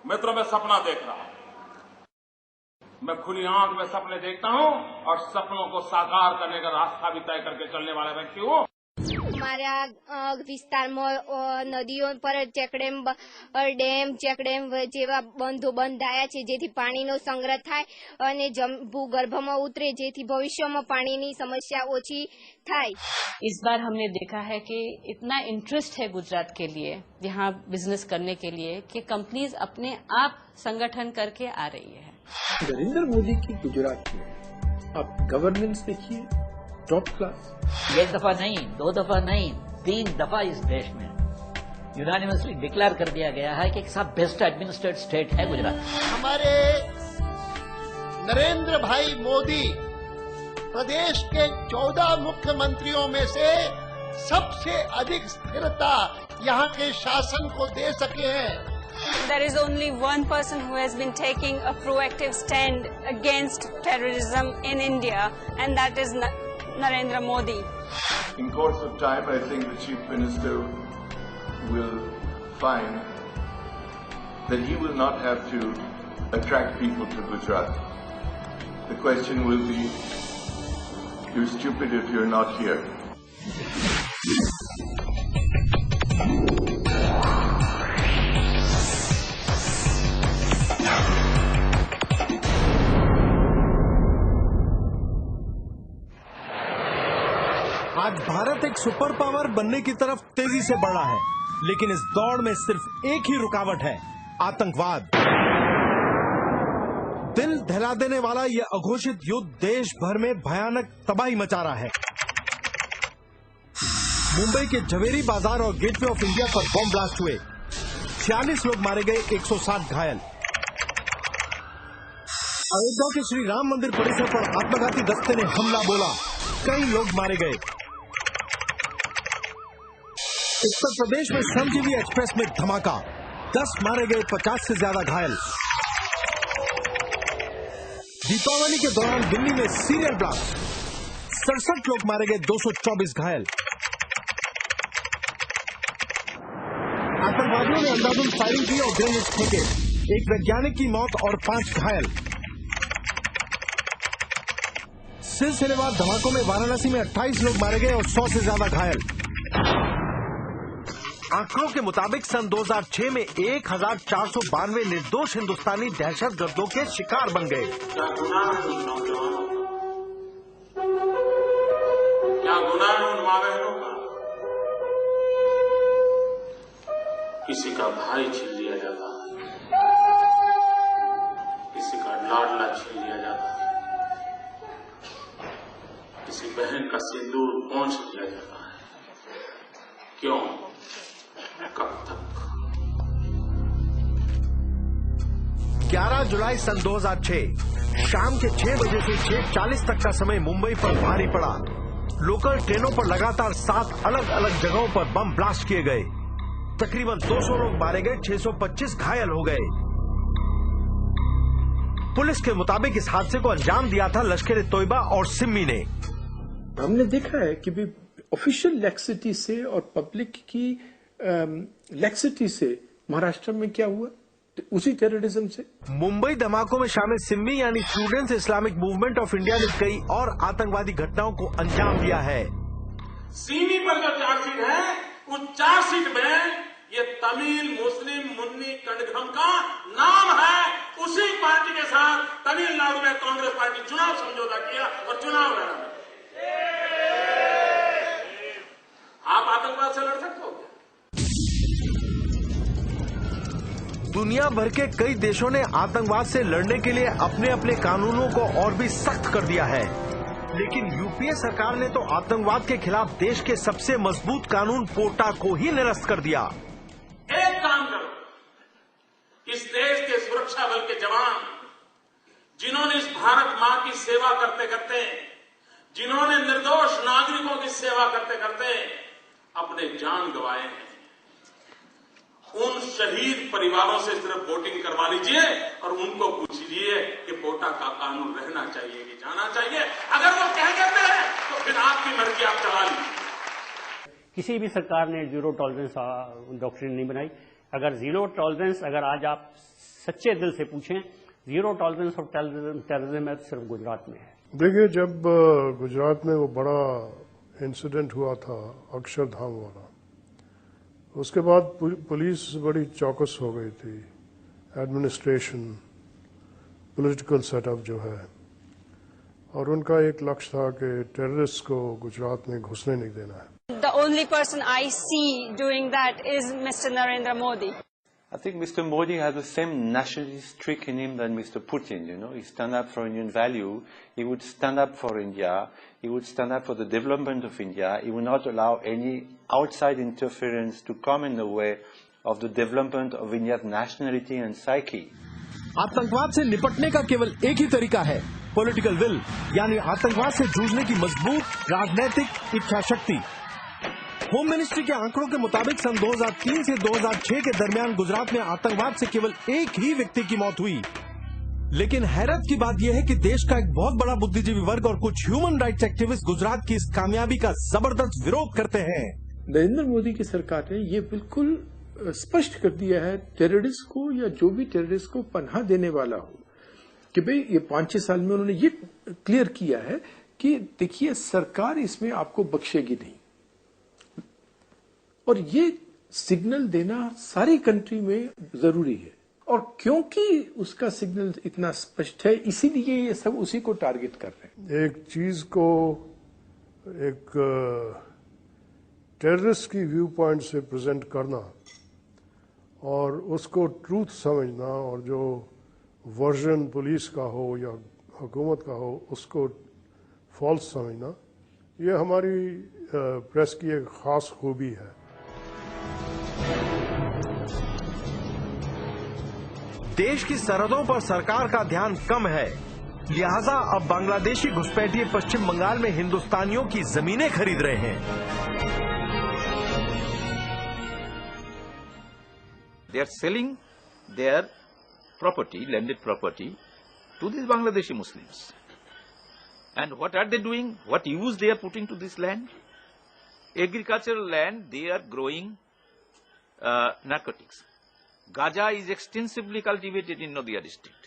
मित्रों, मैं सपना देख रहा हूं। मैं खुली आंख में सपने देखता हूं और सपनों को साकार करने का रास्ता भी तय करके चलने वाला व्यक्ति हूं। અમારા વિસ્તારમાં નદીઓ પર ડેમ ચેકડેમ જેવા બંધો બંધાયા છે, જેથી પાણીનો સંગ્રહ થાય અને ભૂગર્ભમાં ઉતરે, જેથી ભવિષ્યમાં પાણીની સમસ્યા ઓછી થાય। इस बार हमने देखा है कि इतना इंटरेस्ट है गुजरात के लिए यहाँ बिजनेस करने के लिए कि कंपनीज अपने आप संगठन करके आ रही है। नरेंद्र मोदी की गुजरात में आप गवर्नेंस देखिए, टॉप क्लास। एक दफा नहीं, दो दफा नहीं, 3 दफा इस देश में यूनानिमसली डिक्लेयर कर दिया गया है कि सब बेस्ट एडमिनिस्ट्रेटेड स्टेट है गुजरात। हमारे नरेंद्र भाई मोदी प्रदेश के 14 मुख्यमंत्रियों में से सबसे अधिक स्थिरता यहाँ के शासन को दे सके हैं। There is only one person who has been taking a proactive stand against terrorism in India, and that is Narendra Modi. In course of time, I think the Chief Minister will find that he will not have to attract people to Gujarat. The question will be, you're stupid if you're not here. आज भारत एक super power बनने की तरफ तेजी से बढ़ रहा है, लेकिन इस दौड़ में सिर्फ एक ही रुकावट है, आतंकवाद। दिल दहला देने वाला यह अघोषित युद्ध देश भर में भयानक तबाही मचा रहा है। मुंबई के झवेरी बाजार और गेटवे ऑफ इंडिया पर बम ब्लास्ट हुए, 46 लोग मारे गए, 160 घायल। अयोध्या के श्री राम मंदिर परिसर पर आत्मघाती दस्ते ने हमला बोला, कई लोग मारे गए। उत्तर प्रदेश में श्रमजीवी एक्सप्रेस में धमाका, 10 मारे गए, 50 से ज्यादा घायल। दीपावली के दौरान दिल्ली में सीरियल ब्लास्ट, 67 लोग मारे गए, 224 घायल। आतंकवादियों ने अंधाधुंध फायरिंग की और ग्रेनेड फेंके, एक वैज्ञानिक की मौत और 5 घायल। सिलसिलेवार धमाकों में वाराणसी में 28 लोग मारे गए और 100 से ज्यादा घायल। आंकड़ों के मुताबिक सन 2006 में 1492 निर्दोष हिंदुस्तानी दहशतगर्दों के शिकार बन गए। क्या गुनाह है उन नौजवानों का? क्या गुनाह है उन माँ बहनों का? किसी का भाई छीन लिया जाता है, किसी का लाडला छीन लिया जाता है, किसी बहन का सिंदूर पहुंच लिया जाता है। क्यों? कब तक? 11 जुलाई सन 2006 शाम के 6 बजे से 6:40 तक का समय मुंबई पर भारी पड़ा। लोकल ट्रेनों पर लगातार 7 अलग अलग जगहों पर बम ब्लास्ट किए गए। तकरीबन 200 लोग मारे गए, 625 घायल हो गए। पुलिस के मुताबिक इस हादसे को अंजाम दिया था लश्कर ए तोयबा और सिम्मी ने। हमने देखा है कि भी ऑफिशियल लैक्सिटी से और पब्लिक की लैक्सिटी से महाराष्ट्र में क्या हुआ, उसी टेररिज्म से। मुंबई धमाकों में शामिल सिम्मी यानी students Islamic movement of India ने कई और आतंकवादी घटनाओं को अंजाम दिया है। सीमी पर जो चार्जशीट है, उस चार्जशीट में ये तमिल मुस्लिम मुन्नी कड़घम का नाम है। उसी पार्टी के साथ तमिलनाडु में कांग्रेस पार्टी चुनाव समझौता किया और चुनाव लड़ा। आप आतंकवाद से लड़ सकते हो? दुनिया भर के कई देशों ने आतंकवाद से लड़ने के लिए अपने अपने कानूनों को और भी सख्त कर दिया है, लेकिन यूपीए सरकार ने तो आतंकवाद के खिलाफ देश के सबसे मजबूत कानून पोटा को ही निरस्त कर दिया। एक काम करो, इस देश के सुरक्षा बल के जवान जिन्होंने इस भारत मां की सेवा करते करते, जिन्होंने निर्दोष नागरिकों की सेवा करते करते अपने जान गंवाए हैं, उन शहीद परिवारों से सिर्फ वोटिंग करवा लीजिए और उनको पूछिए कि पोटा का कानून रहना चाहिए कि जाना चाहिए। अगर वो कह देते हैं तो फिर आपकी मर्जी, आप चला लीजिए। किसी भी सरकार ने जीरो टॉलरेंस डॉक्ट्रिन नहीं बनाई। अगर जीरो टॉलरेंस अगर आज आप सच्चे दिल से पूछें, जीरो टॉलरेंस ऑफ टेररिज्म सिर्फ गुजरात में है। देखिए, जब गुजरात में वो बड़ा इंसिडेंट हुआ था अक्षरधाम वाला, उसके बाद पुलिस बड़ी चौकस हो गई थी। एडमिनिस्ट्रेशन, पॉलिटिकल सेटअप जो है, और उनका एक लक्ष्य था कि टेररिस्ट को गुजरात में घुसने नहीं देना है। The only person I see doing that is Mr. Narendra Modi. I think Mr. Modi has the same nationalist streak in him than Mr. Putin. He stand up for Indian value. He would stand up for India. He would stand up for the development of India. He would not allow any outside interference to come in the way of the development of India's nationality and psyche. आतंकवाद से निपटने का केवल एक ही तरीका है, political will, यानी आतंकवाद से जूझने की मजबूत राजनीतिक इच्छा शक्ति। होम मिनिस्ट्री के आंकड़ों के मुताबिक सन 2003 से 2006 के दरमियान गुजरात में आतंकवाद से केवल एक ही व्यक्ति की मौत हुई। लेकिन हैरत की बात यह है कि देश का एक बहुत बड़ा बुद्धिजीवी वर्ग और कुछ ह्यूमन राइट्स एक्टिविस्ट गुजरात की इस कामयाबी का जबरदस्त विरोध करते हैं। नरेंद्र मोदी की सरकार ने ये बिल्कुल स्पष्ट कर दिया है टेररिस्ट को, या जो भी टेररिस्ट को पनाह देने वाला हो, कि भाई ये 5-6 साल में उन्होंने ये क्लियर किया है कि देखिए सरकार इसमें आपको बख्शेगी नहीं। और ये सिग्नल देना सारी कंट्री में जरूरी है, और क्योंकि उसका सिग्नल इतना स्पष्ट है इसीलिए ये सब उसी को टारगेट कर रहे हैं। एक चीज को एक टेररिस्ट की व्यू पॉइंट से प्रेजेंट करना और उसको ट्रूथ समझना, और जो वर्जन पुलिस का हो या हुकूमत का हो उसको फॉल्स समझना, ये हमारी प्रेस की एक खास खूबी है। देश की सरहदों पर सरकार का ध्यान कम है, लिहाजा अब बांग्लादेशी घुसपैठिए पश्चिम बंगाल में हिंदुस्तानियों की जमीनें खरीद रहे हैं। They are selling their property, landed property, to these Bangladeshi Muslims. And what are they doing? What use they are putting to this land? Agricultural land, they are growing narcotics. Gaja is extensively cultivated in Nadia district.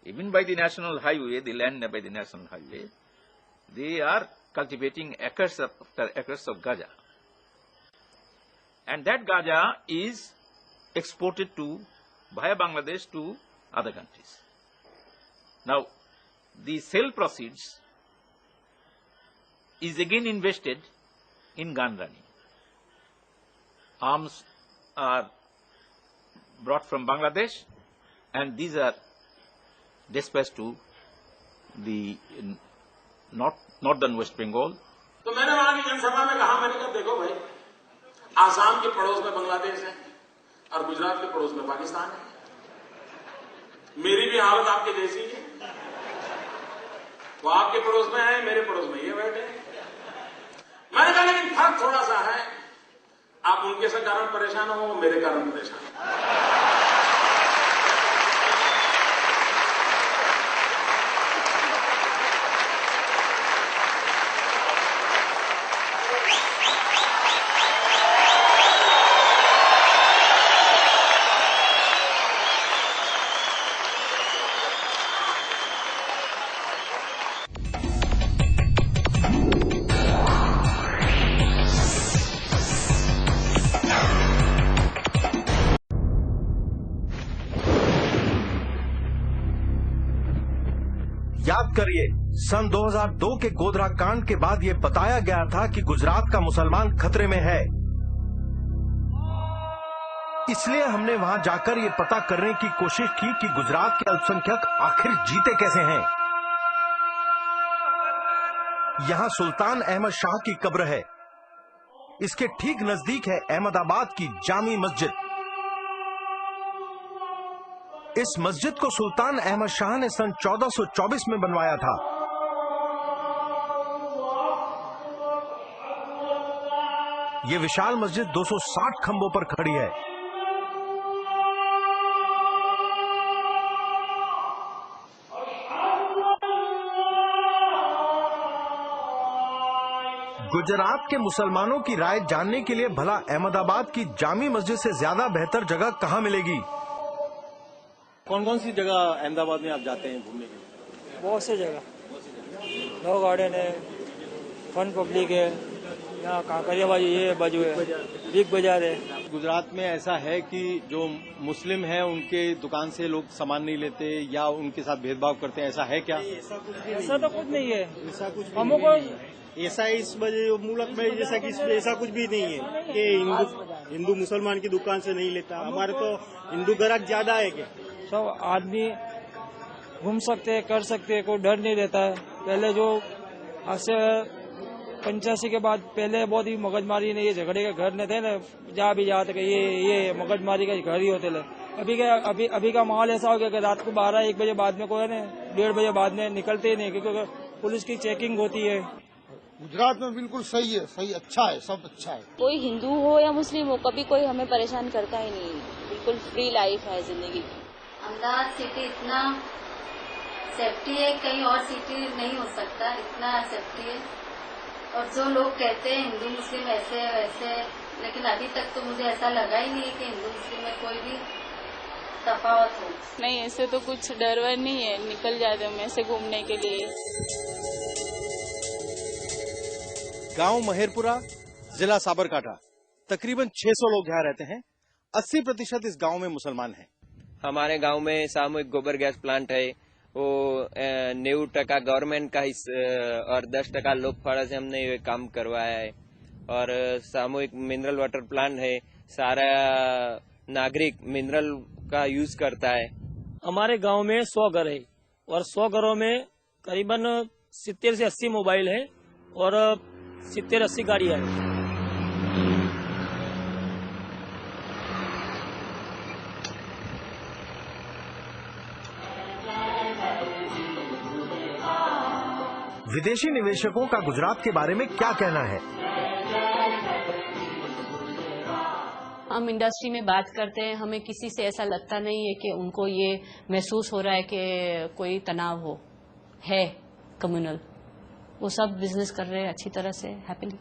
Even by the national highway, the land by the national highway, they are cultivating acres after acres of Gaja. And that Gaja is exported via Bangladesh to other countries. Now, the sale proceeds is again invested in gun running. Arms are brought from Bangladesh, and these are dispatched to the northern West Bengal. तो मैंने वहां की जनसभा में कहा, मैंने कहा देखो भाई, आसाम के पड़ोस में बांग्लादेश है और गुजरात के पड़ोस में पाकिस्तान है। मेरी भी हालत आपके जैसी है। वो आपके पड़ोस में है, मेरे पड़ोस में ये बैठे। मैंने कहा लेकिन फर्क थोड़ा सा है, आप उनके से कारण परेशान हो, मेरे कारण परेशान हो। याद करिए, सन 2002 के गोधरा कांड के बाद यह बताया गया था कि गुजरात का मुसलमान खतरे में है। इसलिए हमने वहां जाकर ये पता करने की कोशिश की कि गुजरात के अल्पसंख्यक आखिर जीते कैसे हैं। यहां सुल्तान अहमद शाह की कब्र है। इसके ठीक नजदीक है अहमदाबाद की जामी मस्जिद। इस मस्जिद को सुल्तान अहमद शाह ने सन 1424 में बनवाया था। यह विशाल मस्जिद 260 खंभों पर खड़ी है। गुजरात के मुसलमानों की राय जानने के लिए भला अहमदाबाद की जामी मस्जिद से ज्यादा बेहतर जगह कहां मिलेगी? कौन कौन सी जगह अहमदाबाद में आप जाते हैं घूमने के लिए? बहुत सी जगह, लॉ गार्डन है, फन पब्लिक है, यहाँ काकरियाबाजी ये बाजू है, बिग बाजार है। गुजरात में ऐसा है कि जो मुस्लिम हैं उनके दुकान से लोग सामान नहीं लेते या उनके साथ भेदभाव करते हैं, ऐसा है क्या? ऐसा तो कुछ नहीं है, ऐसा कुछ हमको ऐसा इस मुल्क में जैसा कि ऐसा कुछ भी नहीं है कि हिंदू मुसलमान की दुकान से नहीं लेता। हमारे तो हिंदू ग्राहक ज्यादा है कि सब आदमी घूम सकते हैं, कर सकते हैं, कोई डर नहीं रहता है। पहले जो आज से 85 के बाद पहले बहुत ही मगजमारी ने ये झगड़े के घर ने थे ना, जा भी जाते कि ये मगजमारी के घर ही होते थे। अभी का माहौल ऐसा हो गया कि रात को 12-1 बजे बाद में कोई है ना 1:30 बजे बाद में निकलते ही नहीं, क्योंकि पुलिस की चेकिंग होती है। गुजरात में बिल्कुल सही है, सही अच्छा है, सब अच्छा है। कोई हिंदू हो या मुस्लिम हो, कभी कोई हमें परेशान करता ही नहीं, बिल्कुल फ्री लाइफ है जिंदगी। अहमदाबाद सिटी इतना सेफ्टी है, कहीं और सिटी नहीं हो सकता, इतना सेफ्टी है। और जो लोग कहते हैं हिंदू मुस्लिम ऐसे है वैसे है, लेकिन अभी तक तो मुझे ऐसा लगा ही नहीं है कि हिंदू मुस्लिम में कोई भी तफावत हो। नहीं, ऐसे तो कुछ डर वर नहीं है, निकल जाते हम ऐसे घूमने के लिए। गांव महेरपुरा, जिला साबरकांठा, तकरीबन 600 लोग यहाँ रहते हैं। 80% इस गांव में मुसलमान हैं। हमारे गांव में सामूहिक गोबर गैस प्लांट है, वो 90% गवर्नमेंट का और 10% लोक फाड़ा से हमने ये काम करवाया है। और सामूहिक मिनरल वाटर प्लांट है, सारा नागरिक मिनरल का यूज करता है। हमारे गांव में 100 घर है और 100 घरों में करीबन 70 से 80 मोबाइल है और 70-80 गाड़ियां हैं। विदेशी निवेशकों का गुजरात के बारे में क्या कहना है? हम इंडस्ट्री में बात करते हैं, हमें किसी से ऐसा लगता नहीं है कि उनको ये महसूस हो रहा है कि कोई तनाव है कम्युनल। वो सब बिजनेस कर रहे हैं अच्छी तरह से, हैप्पीली।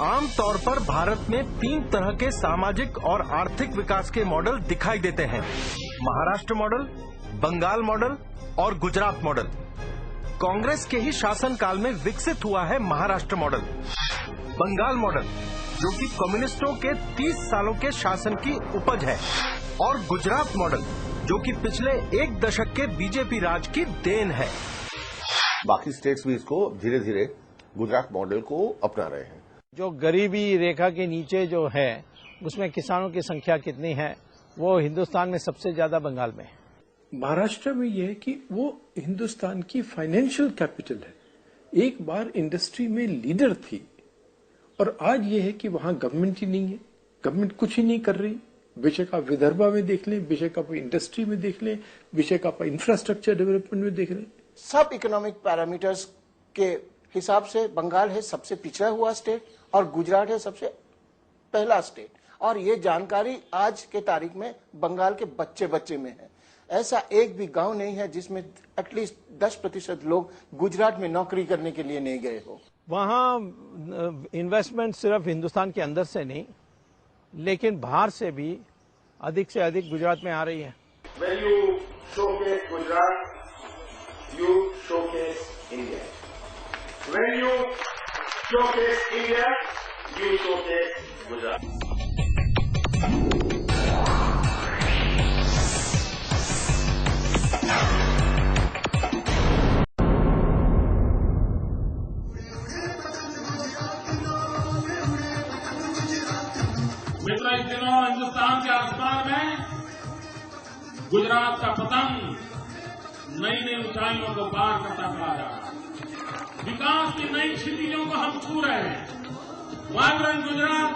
आमतौर पर भारत में 3 तरह के सामाजिक और आर्थिक विकास के मॉडल दिखाई देते हैं: महाराष्ट्र मॉडल, बंगाल मॉडल और गुजरात मॉडल। कांग्रेस के ही शासनकाल में विकसित हुआ है महाराष्ट्र मॉडल। बंगाल मॉडल, जो कि कम्युनिस्टों के 30 सालों के शासन की उपज है, और गुजरात मॉडल, जो कि पिछले 1 दशक के बीजेपी राज की देन है। बाकी स्टेट्स भी इसको धीरे धीरे गुजरात मॉडल को अपना रहे हैं। जो गरीबी रेखा के नीचे जो है, उसमें किसानों की संख्या कितनी है, वो हिंदुस्तान में सबसे ज्यादा बंगाल में है। महाराष्ट्र में यह है कि वो हिंदुस्तान की फाइनेंशियल कैपिटल है, एक बार इंडस्ट्री में लीडर थी, और आज ये है कि वहां गवर्नमेंट ही नहीं है, गवर्नमेंट कुछ ही नहीं कर रही। बेशक आप विदर्भा में देख लें, बेशक आप इंडस्ट्री में देख लें, बेशक आप इंफ्रास्ट्रक्चर डेवलपमेंट में देख लें। सब इकोनॉमिक पैरामीटर्स के हिसाब से बंगाल है सबसे पिछड़ा हुआ स्टेट और गुजरात है सबसे पहला स्टेट। और ये जानकारी आज के तारीख में बंगाल के बच्चे बच्चे में है। ऐसा एक भी गांव नहीं है जिसमें एटलीस्ट 10% लोग गुजरात में नौकरी करने के लिए नहीं गए हो। वहाँ इन्वेस्टमेंट सिर्फ हिंदुस्तान के अंदर से नहीं, लेकिन बाहर से भी अधिक से अधिक गुजरात में आ रही है। When you showcase Gujarat, you showcase India. When you showcase India, you showcase Gujarat. मित्रों, इस दिनों हिंदुस्तान के आसमान में गुजरात का पतंग नई नई ऊंचाइयों को पार करता चला जा रहा है। विकास की नई क्षितिजों को हम छू रहे हैं। वाइब्रेंट गुजरात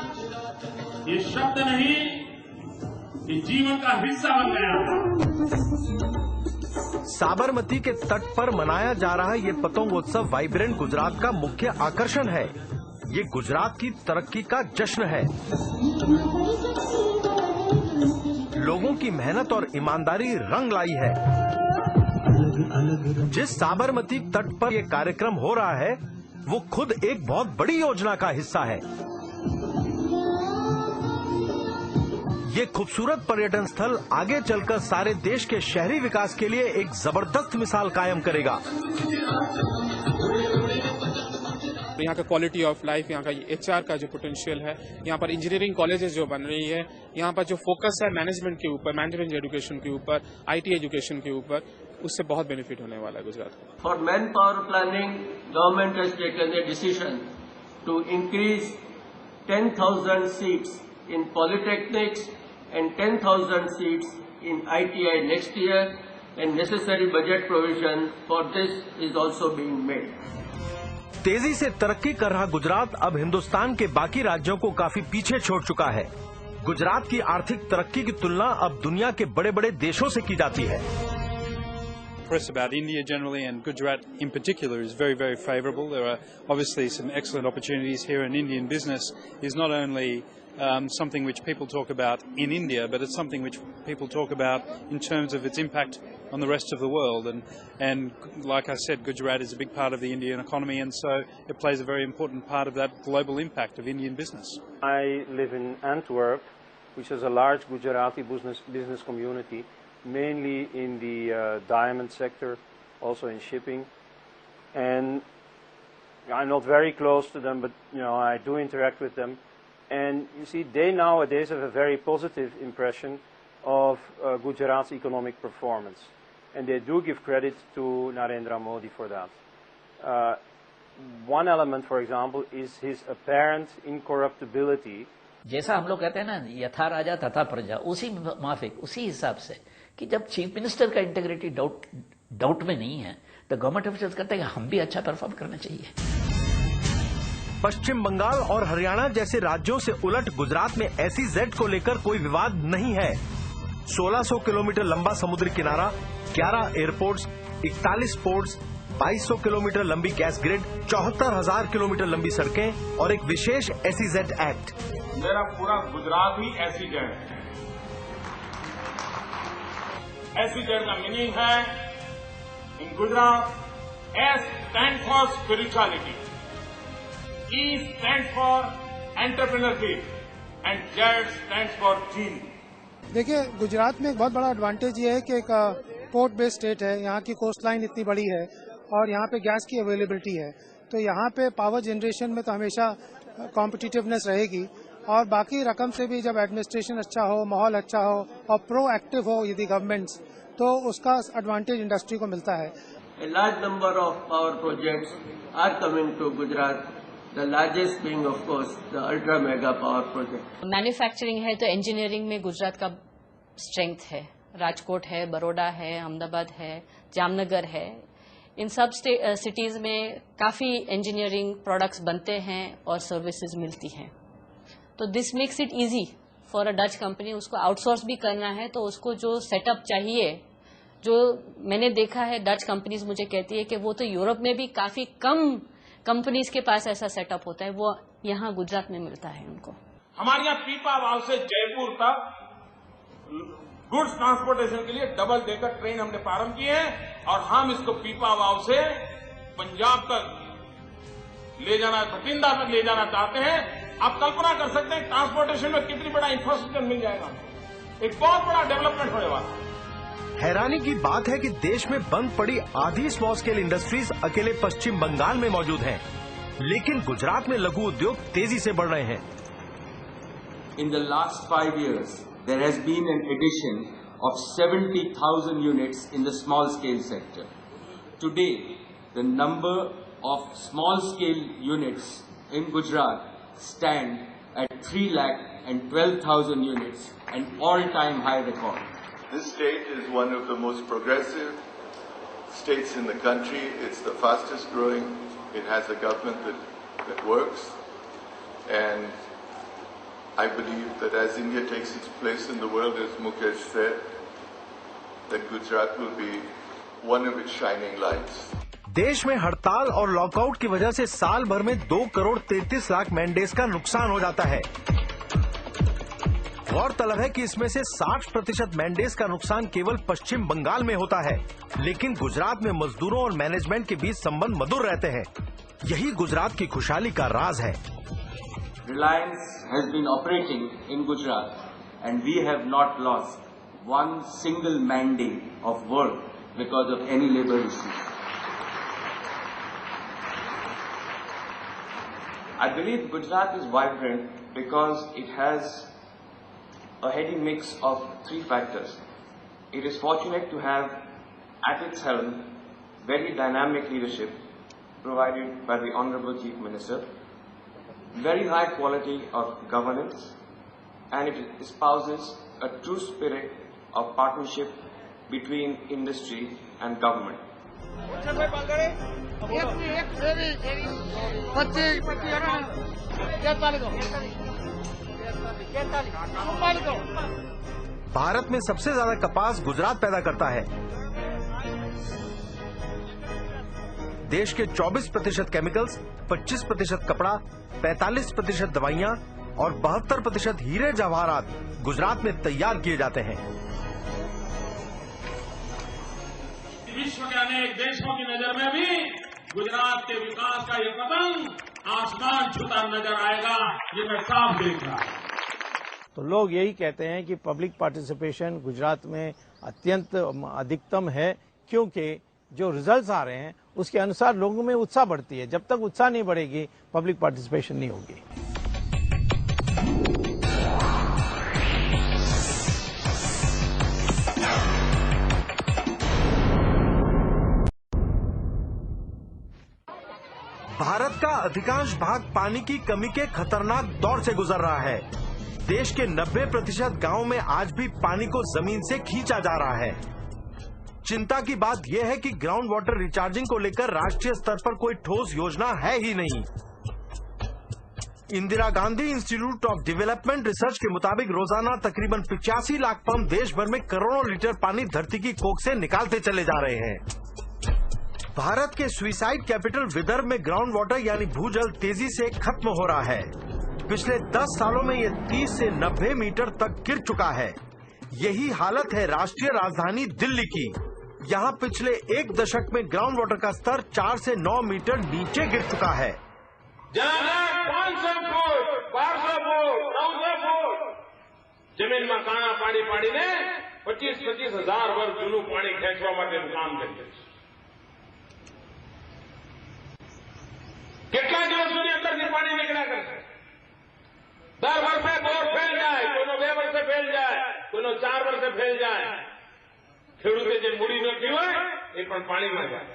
ये शब्द नहीं, ये जीवन का हिस्सा बन गया है। साबरमती के तट पर मनाया जा रहा ये पतंगोत्सव वाइब्रेंट गुजरात का मुख्य आकर्षण है। ये गुजरात की तरक्की का जश्न है। लोगों की मेहनत और ईमानदारी रंग लाई है। जिस साबरमती तट पर यह कार्यक्रम हो रहा है, वो खुद एक बहुत बड़ी योजना का हिस्सा है। ये खूबसूरत पर्यटन स्थल आगे चलकर सारे देश के शहरी विकास के लिए एक जबरदस्त मिसाल कायम करेगा। यहाँ का क्वालिटी ऑफ लाइफ, यहाँ का HR का जो पोटेंशियल है, यहाँ पर इंजीनियरिंग कॉलेजेस जो बन रही है, यहाँ पर जो फोकस है मैनेजमेंट के ऊपर, मैनेजमेंट एजुकेशन के ऊपर, IT एजुकेशन के ऊपर, उससे बहुत बेनिफिट होने वाला है गुजरात को। For man power planning, government has taken a decision to increase 10,000 seats in polytechnics and 10,000 seats in ITI next year, and necessary budget provision for this is also being made. तेजी से तरक्की कर रहा गुजरात अब हिंदुस्तान के बाकी राज्यों को काफी पीछे छोड़ चुका है। गुजरात की आर्थिक तरक्की की तुलना अब दुनिया के बड़े बड़े देशों से की जाती है। Press about India generally and Gujarat in particular is very, very favourable. There are obviously some excellent opportunities here, and Indian business is not only something which people talk about in India, but it's something which people talk about in terms of its impact on the rest of the world. And like I said, Gujarat is a big part of the Indian economy, and so it plays a very important part of that global impact of Indian business. I live in Antwerp, which is a large Gujarati business community, mainly in the diamond sector, also in shipping. And I'm not very close to them, but I do interact with them. And you see, they nowadays have a very positive impression of Gujarat's economic performance. And they do give credit to Narendra Modi for that. One element, for example, is his apparent incorruptibility. जैसा हम लोग कहते हैं ना, यथा राजा तथा प्रजा, उसी माफिक, उसी हिसाब से कि जब चीफ मिनिस्टर का इंटीग्रिटी डाउट में नहीं है, तो गवर्नमेंट ऑफिशियल्स कहते हैं कि हम भी अच्छा परफॉर्म करना चाहिए। पश्चिम बंगाल और हरियाणा जैसे राज्यों से उलट गुजरात में SEZ को लेकर कोई विवाद नहीं है। 1600 किलोमीटर लंबा समुद्री किनारा, 11 एयरपोर्ट्स, 41 पोर्ट्स, 2200 किलोमीटर लंबी गैस ग्रिड, 74,000 किलोमीटर लंबी सड़कें और एक विशेष SEZ एक्ट। मेरा पूरा गुजरात ही SEZ है। SEZ का मीनिंग है इन Gujarat, S stands for spirituality, E stands for entrepreneurship and Z stands for gene. देखिए, गुजरात में एक बहुत बड़ा एडवांटेज ये है कि एक पोर्ट बेस्ड स्टेट है, यहाँ की कोस्ट लाइन इतनी बड़ी है और यहाँ पे गैस की अवेलेबिलिटी है, तो यहाँ पे पावर जनरेशन में तो हमेशा कॉम्पिटिटिवनेस रहेगी। और बाकी रकम से भी जब एडमिनिस्ट्रेशन अच्छा हो, माहौल अच्छा हो और प्रोएक्टिव हो यदि गवर्नमेंट्स, तो उसका एडवांटेज इंडस्ट्री को मिलता है। A large number of power projects are coming to Gujarat. The largest being, of course, the ultra mega power project. Manufacturing है तो इंजीनियरिंग में गुजरात का स्ट्रेंथ है। राजकोट है, बड़ौदा है, अहमदाबाद है, जामनगर है। इन सब सिटीज में काफी इंजीनियरिंग प्रोडक्ट्स बनते हैं और सर्विसेज मिलती हैं। तो this makes it easy for a Dutch company. उसको आउटसोर्स भी करना है तो उसको जो सेटअप चाहिए, जो मैंने देखा है डच कंपनीज मुझे कहती है कि वो तो यूरोप में भी काफी कम कंपनीज के पास ऐसा सेटअप होता है, वो यहाँ गुजरात में मिलता है उनको। हमारे यहाँ पीपा वाव से जयपुर तक गुड्स ट्रांसपोर्टेशन के लिए डबल डेकर ट्रेन हमने प्रारंभ की है और हम इसको पीपा वाव से पंजाब तक ले जाना, बठिंडा तक ले जाना चाहते हैं। आप कल्पना कर सकते हैं ट्रांसपोर्टेशन में कितनी बड़ा इंफ्रास्ट्रक्चर मिल जाएगा, एक बहुत बड़ा डेवलपमेंट होने वाला है। हैरानी की बात है कि देश में बंद पड़ी आधी स्मॉल स्केल इंडस्ट्रीज अकेले पश्चिम बंगाल में मौजूद हैं, लेकिन गुजरात में लघु उद्योग तेजी से बढ़ रहे हैं। In the last 5 years, there has been an addition of 70,000 units in the small scale sector. Today, the number of small scale units in Gujarat stand at 3,12,000 units, an all-time high record. This state is one of the most progressive states in the country. It's the fastest growing. It has a government that works. And I believe that as India takes its place in the world, as Mukesh said, that Gujarat will be one of its shining lights. देश में हड़ताल और lockout की वजह से साल भर में 2 करोड़ 33 लाख मैंडेज का नुकसान हो जाता है। गौरतलब है कि इसमें से 60% मैंडेज का नुकसान केवल पश्चिम बंगाल में होता है, लेकिन गुजरात में मजदूरों और मैनेजमेंट के बीच संबंध मधुर रहते हैं। यही गुजरात की खुशहाली का राज है। Reliance has been operating in Gujarat and we have not lost one single mandate of work because of any labor issues. I believe Gujarat is vibrant because it has a heady mix of three factors. It is fortunate to have at its helm very dynamic leadership provided by the Honorable Chief Minister, very high quality of governance, and it espouses a true spirit of partnership between industry and government. Bharat में सबसे ज्यादा कपास गुजरात पैदा करता है। देश के 24% chemicals, 25% कपड़ा, 45% दवाइयां और 72% हीरे जवाहरात गुजरात में तैयार किए जाते हैं। विश्व के अनेक देशों की नजर में भी गुजरात के विकास का ये पतंग आसमान छूता नजर आएगा, ये मैं साफ देख रहा हूं। तो लोग यही कहते हैं कि पब्लिक पार्टिसिपेशन गुजरात में अत्यंत अधिकतम है, क्योंकि जो रिजल्ट्स आ रहे हैं उसके अनुसार लोगों में उत्साह बढ़ती है। जब तक उत्साह नहीं बढ़ेगी, पब्लिक पार्टिसिपेशन नहीं होगी। भारत का अधिकांश भाग पानी की कमी के खतरनाक दौर से गुजर रहा है। देश के 90% गांवों में आज भी पानी को जमीन से खींचा जा रहा है। चिंता की बात यह है कि ग्राउंड वाटर रिचार्जिंग को लेकर राष्ट्रीय स्तर पर कोई ठोस योजना है ही नहीं। Indira Gandhi institute of development research के मुताबिक रोजाना तकरीबन 85 लाख पंप देश भर में करोड़ों लीटर पानी धरती की कोख से निकालते चले जा रहे हैं। भारत के सुइसाइड कैपिटल विदर्भ में ग्राउंड वाटर यानी भूजल तेजी से खत्म हो रहा है। पिछले 10 सालों में ये 30 से 90 मीटर तक गिर चुका है। यही हालत है राष्ट्रीय राजधानी दिल्ली की। यहाँ पिछले एक दशक में ग्राउंड वाटर का स्तर 4 से 9 मीटर नीचे गिर चुका है। 500 फुट 1200 फुट 900 फुट जमीन में काणा पाड़ी पाड़ीने 25 હજાર વર્ષ જૂનું પાણી ખેંચવા માટેનું કામ કરીએ છીએ। કેટલા દિવસ સુધી અંદરથી પાણી નીકળ્યા કરશે? દર વર્ષે બોર ફેલ જાય, કોઈનો 2 વર્ષે ફેલ જાય, કોઈનો 4 વર્ષે ફેલ જાય। ખેડૂતે જે મૂડી નાખી હોય એ પણ પાણીમાં જાય।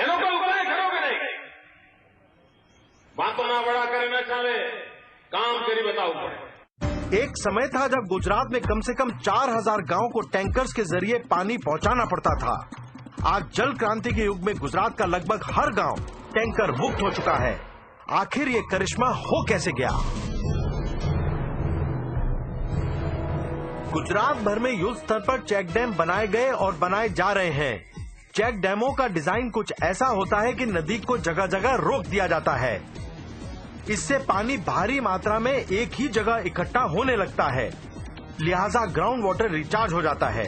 એનો કોઈ ઉપાય ખરો કે નહીં? बातों ना बड़ा करे न चाहे, काम करी बताओ पड़े। एक समय था जब गुजरात में कम से कम 4000 गांव को टैंकर्स के जरिए पानी पहुंचाना पड़ता था। आज जल क्रांति के युग में गुजरात का लगभग हर गांव टैंकर मुक्त हो चुका है। आखिर ये करिश्मा हो कैसे गया? गुजरात भर में युद्ध स्तर पर चेक डैम बनाए गए और बनाए जा रहे हैं। चेक डैमों का डिजाइन कुछ ऐसा होता है कि नदी को जगह जगह रोक दिया जाता है। इससे पानी भारी मात्रा में एक ही जगह इकट्ठा होने लगता है, लिहाजा ग्राउंड वाटर रिचार्ज हो जाता है।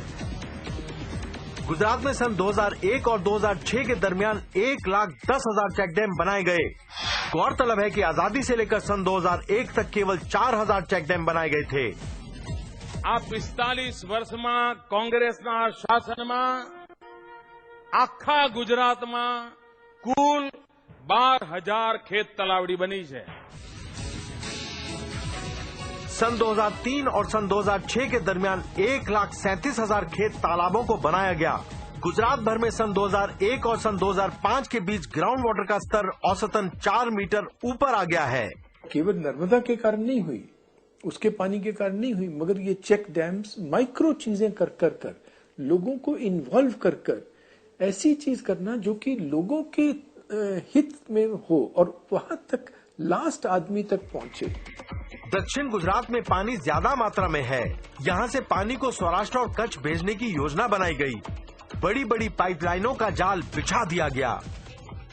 गुजरात में सन 2001 और 2006 के दरमियान 1,10,000 चेक डैम बनाए गए। गौरतलब है कि आजादी से लेकर सन 2001 तक केवल 4,000 चेक डैम बनाए गए थे। आ 45 वर्ष में कांग्रेस शासन में आखा गुजरात में कुल 12,000 खेत तलावड़ी बनी है। सन 2003 और सन 2006 के दरमियान 1,37,000 खेत तालाबों को बनाया गया। गुजरात भर में सन 2001 और सन 2005 के बीच ग्राउंड वाटर का स्तर औसतन 4 मीटर ऊपर आ गया है। केवल नर्मदा के कारण नहीं हुई, उसके पानी के कारण नहीं हुई, मगर ये चेक डैम्स माइक्रो चीजें कर लोगों को इन्वॉल्व कर ऐसी चीज करना जो कि लोगों के हित में हो और वहां तक लास्ट आदमी तक पहुंचे। दक्षिण गुजरात में पानी ज्यादा मात्रा में है। यहाँ से पानी को सौराष्ट्र और कच्छ भेजने की योजना बनाई गई। बड़ी बड़ी पाइपलाइनों का जाल बिछा दिया गया।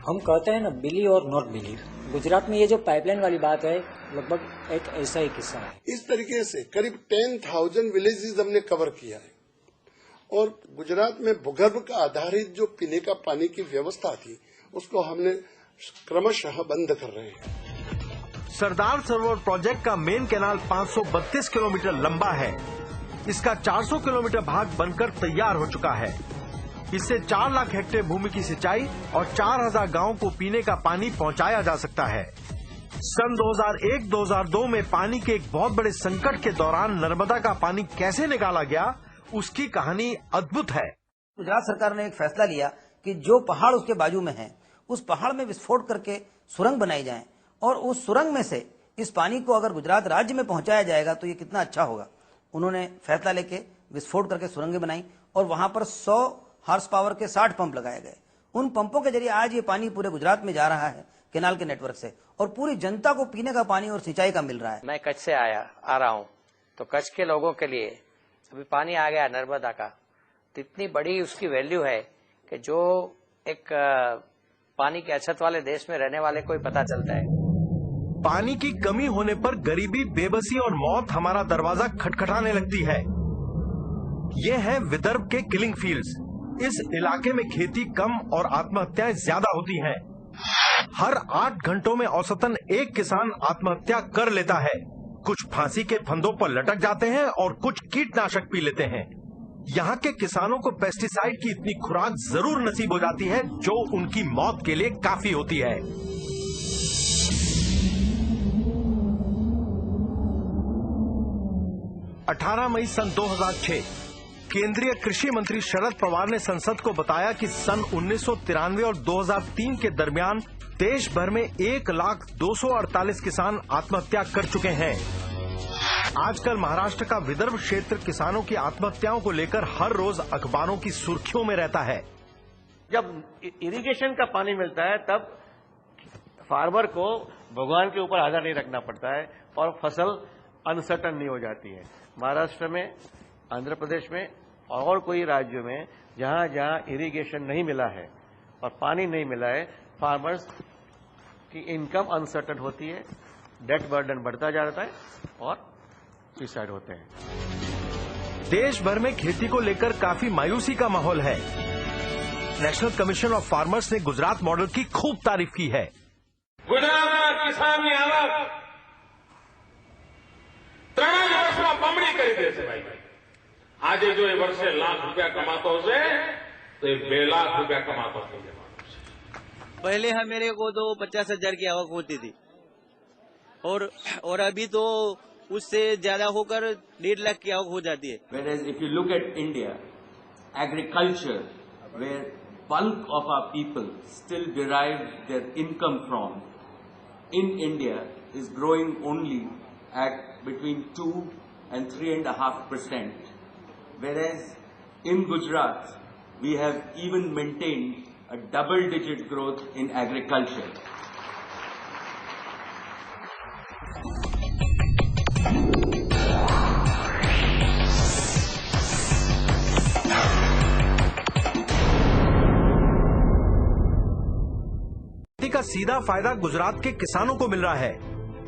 हम कहते हैं ना, बिलीव और नॉट बिलीव। गुजरात में ये जो पाइपलाइन वाली बात है, लगभग एक ऐसा ही किस्सा है। इस तरीके से करीब 10,000 विलेजेस हमने कवर किया है और गुजरात में भूगर्भ का आधारित जो पीने का पानी की व्यवस्था थी उसको हमने क्रमशः बंद कर रहे हैं। सरदार सरोवर प्रोजेक्ट का मेन कैनाल 532 किलोमीटर लंबा है। इसका 400 किलोमीटर भाग बनकर तैयार हो चुका है। इससे 4 लाख हेक्टेयर भूमि की सिंचाई और 4000 गांवों को पीने का पानी पहुंचाया जा सकता है। सन 2001-2002 में पानी के एक बहुत बड़े संकट के दौरान नर्मदा का पानी कैसे निकाला गया, उसकी कहानी अद्भुत है। गुजरात सरकार ने एक फैसला लिया कि जो पहाड़ उसके बाजू में है, उस पहाड़ में विस्फोट करके सुरंग बनाई जाए और उस सुरंग में से इस पानी को अगर गुजरात राज्य में पहुंचाया जाएगा तो ये कितना अच्छा होगा। उन्होंने फैसला लेके विस्फोट करके सुरंगें बनाई और वहां पर 100 हार्स पावर के 60 पंप लगाए गए। उन पंपों के जरिए आज ये पानी पूरे गुजरात में जा रहा है केनाल के नेटवर्क से और पूरी जनता को पीने का पानी और सिंचाई का मिल रहा है। मैं कच्छ से आ रहा हूँ, तो कच्छ के लोगों के लिए अभी पानी आ गया नर्मदा का, तो इतनी बड़ी उसकी वैल्यू है कि जो एक पानी की अछत वाले देश में रहने वाले को ही पता चलता है। पानी की कमी होने पर गरीबी, बेबसी और मौत हमारा दरवाजा खटखटाने लगती है। ये है विदर्भ के किलिंग फील्ड्स। इस इलाके में खेती कम और आत्महत्याएं ज्यादा होती हैं। हर 8 घंटों में औसतन एक किसान आत्महत्या कर लेता है। कुछ फांसी के फंदों पर लटक जाते हैं और कुछ कीटनाशक पी लेते हैं। यहाँ के किसानों को पेस्टिसाइड की इतनी खुराक जरूर नसीब हो जाती है जो उनकी मौत के लिए काफी होती है। 18 मई सन 2006 केंद्रीय कृषि मंत्री शरद पवार ने संसद को बताया कि सन 1993 और 2003 के दरमियान देश भर में 1,248,000 किसान आत्महत्या कर चुके हैं। आजकल महाराष्ट्र का विदर्भ क्षेत्र किसानों की आत्महत्याओं को लेकर हर रोज अखबारों की सुर्खियों में रहता है। जब इरिगेशन का पानी मिलता है तब फार्मर को भगवान के ऊपर आधार नहीं रखना पड़ता है और फसल अनसर्टन नहीं हो जाती है। महाराष्ट्र में, आंध्र प्रदेश में और कोई राज्यों में जहां जहां इरिगेशन नहीं मिला है और पानी नहीं मिला है, फार्मर्स की इनकम अनसर्टन होती है, डेट बर्डन बढ़ता जाता है और सुसाइड होते हैं। देश भर में खेती को लेकर काफी मायूसी का माहौल है। नेशनल कमीशन ऑफ फार्मर्स ने गुजरात मॉडल की खूब तारीफ की है। ગુજરાતના કિસાનની આવક 3 જ વર્ષમાં બમણી કરી દેશે ભાઈ। આજે જો એ વર્ષે લાખ રૂપિયા કમાતો હશે તો એ 2 લાખ રૂપિયા કમાતો થઈ જવાનો છે। पहले मेरे को तो 50,000 की आवक होती थी और अभी तो उससे ज्यादा होकर 1.5 लाख की आवक हो जाती है। Whereas if you look at India, agriculture, where bulk of our people still derive their income from, in India is growing only at between 2 and 3.5%. Whereas in Gujarat, we have even maintained a double-digit growth in agriculture. का सीधा फायदा गुजरात के किसानों को मिल रहा है।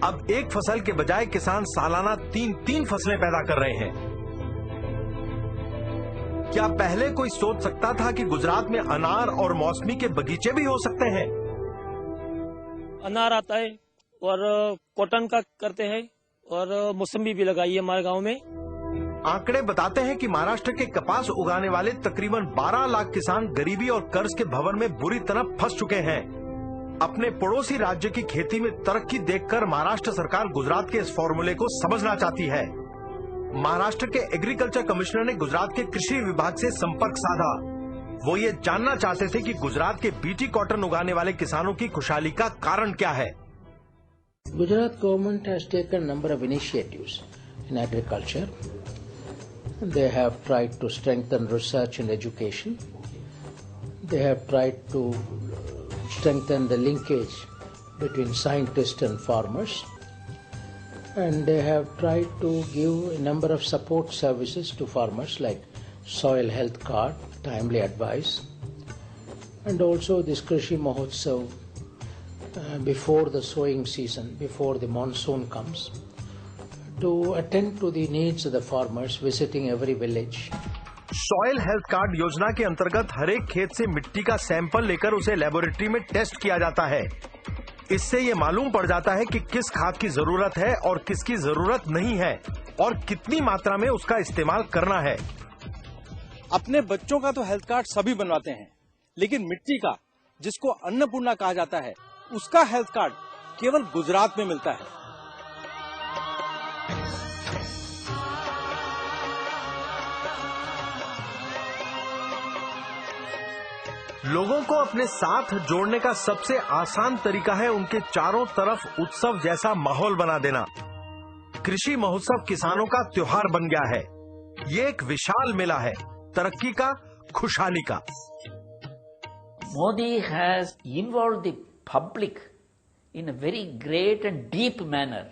अब एक फसल के बजाय किसान सालाना 3 फसलें पैदा कर रहे हैं। क्या पहले कोई सोच सकता था कि गुजरात में अनार और मौसमी के बगीचे भी हो सकते हैं? अनार आता है और कॉटन का करते हैं और मौसमी भी लगाई है हमारे गांव में। आंकड़े बताते हैं कि महाराष्ट्र के कपास उगाने वाले तकरीबन 12 लाख किसान गरीबी और कर्ज के भंवर में बुरी तरह फंस चुके हैं। अपने पड़ोसी राज्य की खेती में तरक्की देखकर महाराष्ट्र सरकार गुजरात के इस फॉर्मूले को समझना चाहती है। महाराष्ट्र के एग्रीकल्चर कमिश्नर ने गुजरात के कृषि विभाग से संपर्क साधा। वो ये जानना चाहते थे कि गुजरात के बीटी कॉटन उगाने वाले किसानों की खुशहाली का कारण क्या है। Gujarat government has taken a number of initiatives in agriculture. They have tried to strengthen research and education. They have tried to strengthen the linkage between scientists and farmers. And they have tried to give a number of support services to farmers like soil health card, timely advice, and also this Krishi Mahotsav before the sowing season, before the monsoon comes, to attend to the needs of the farmers, visiting every village. Soil health card योजना के अंतर्गत हर एक खेत से मिट्टी का sample लेकर उसे लेबोरेटरी में टेस्ट किया जाता है। इससे ये मालूम पड़ जाता है कि किस खाद की जरूरत है और किसकी जरूरत नहीं है और कितनी मात्रा में उसका इस्तेमाल करना है। अपने बच्चों का तो हेल्थ कार्ड सभी बनवाते हैं, लेकिन मिट्टी का, जिसको अन्नपूर्णा कहा जाता है, उसका हेल्थ कार्ड केवल गुजरात में मिलता है। लोगों को अपने साथ जोड़ने का सबसे आसान तरीका है उनके चारों तरफ उत्सव जैसा माहौल बना देना। कृषि महोत्सव किसानों का त्योहार बन गया है। ये एक विशाल मेला है, तरक्की का, खुशहाली का। Modi has involved the public in a very great and deep manner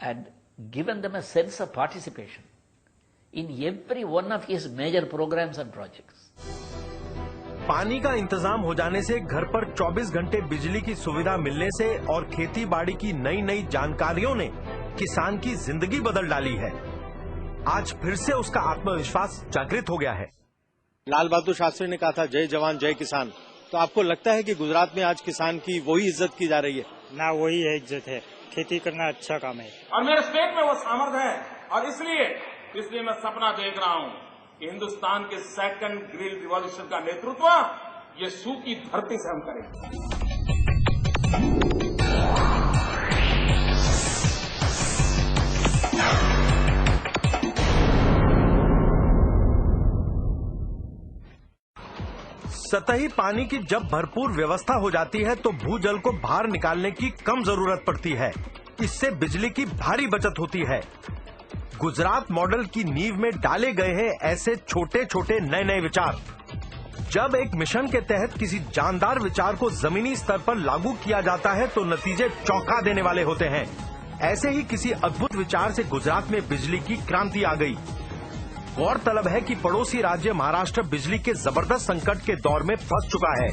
and given them a sense of participation in every one of his major programs and projects. पानी का इंतजाम हो जाने से, घर पर 24 घंटे बिजली की सुविधा मिलने से और खेती बाड़ी की नई नई जानकारियों ने किसान की जिंदगी बदल डाली है। आज फिर से उसका आत्मविश्वास जागृत हो गया है। लाल बहादुर शास्त्री ने कहा था, जय जवान जय किसान। तो आपको लगता है कि गुजरात में आज किसान की वही इज्जत की जा रही है? ना, वही है इज्जत है। खेती करना अच्छा काम है और मेरे स्टेट में वो सामर्थ्य है। और इसलिए मैं सपना देख रहा हूं कि हिंदुस्तान के सेकंड ग्रिल रिवॉल्यूशन का नेतृत्व ये सूखी धरती से हम करेंगे। सतही पानी की जब भरपूर व्यवस्था हो जाती है तो भूजल को बाहर निकालने की कम जरूरत पड़ती है। इससे बिजली की भारी बचत होती है। गुजरात मॉडल की नींव में डाले गए हैं ऐसे छोटे छोटे नए नए विचार। जब एक मिशन के तहत किसी जानदार विचार को जमीनी स्तर पर लागू किया जाता है तो नतीजे चौंका देने वाले होते हैं। ऐसे ही किसी अद्भुत विचार से गुजरात में बिजली की क्रांति आ गई। गौरतलब है कि पड़ोसी राज्य महाराष्ट्र बिजली के जबरदस्त संकट के दौर में फंस चुका है।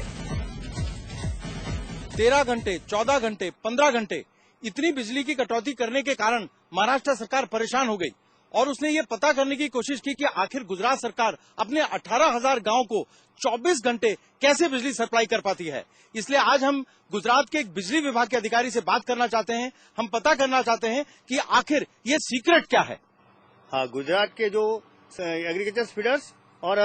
13 घंटे, 14 घंटे, 15 घंटे इतनी बिजली की कटौती करने के कारण महाराष्ट्र सरकार परेशान हो गई और उसने ये पता करने की कोशिश की कि आखिर गुजरात सरकार अपने 18,000 गांव को 24 घंटे कैसे बिजली सप्लाई कर पाती है। इसलिए आज हम गुजरात के एक बिजली विभाग के अधिकारी से बात करना चाहते हैं। हम पता करना चाहते हैं कि आखिर ये सीक्रेट क्या है। हाँ, गुजरात के जो एग्रीकल्चर फीडर्स और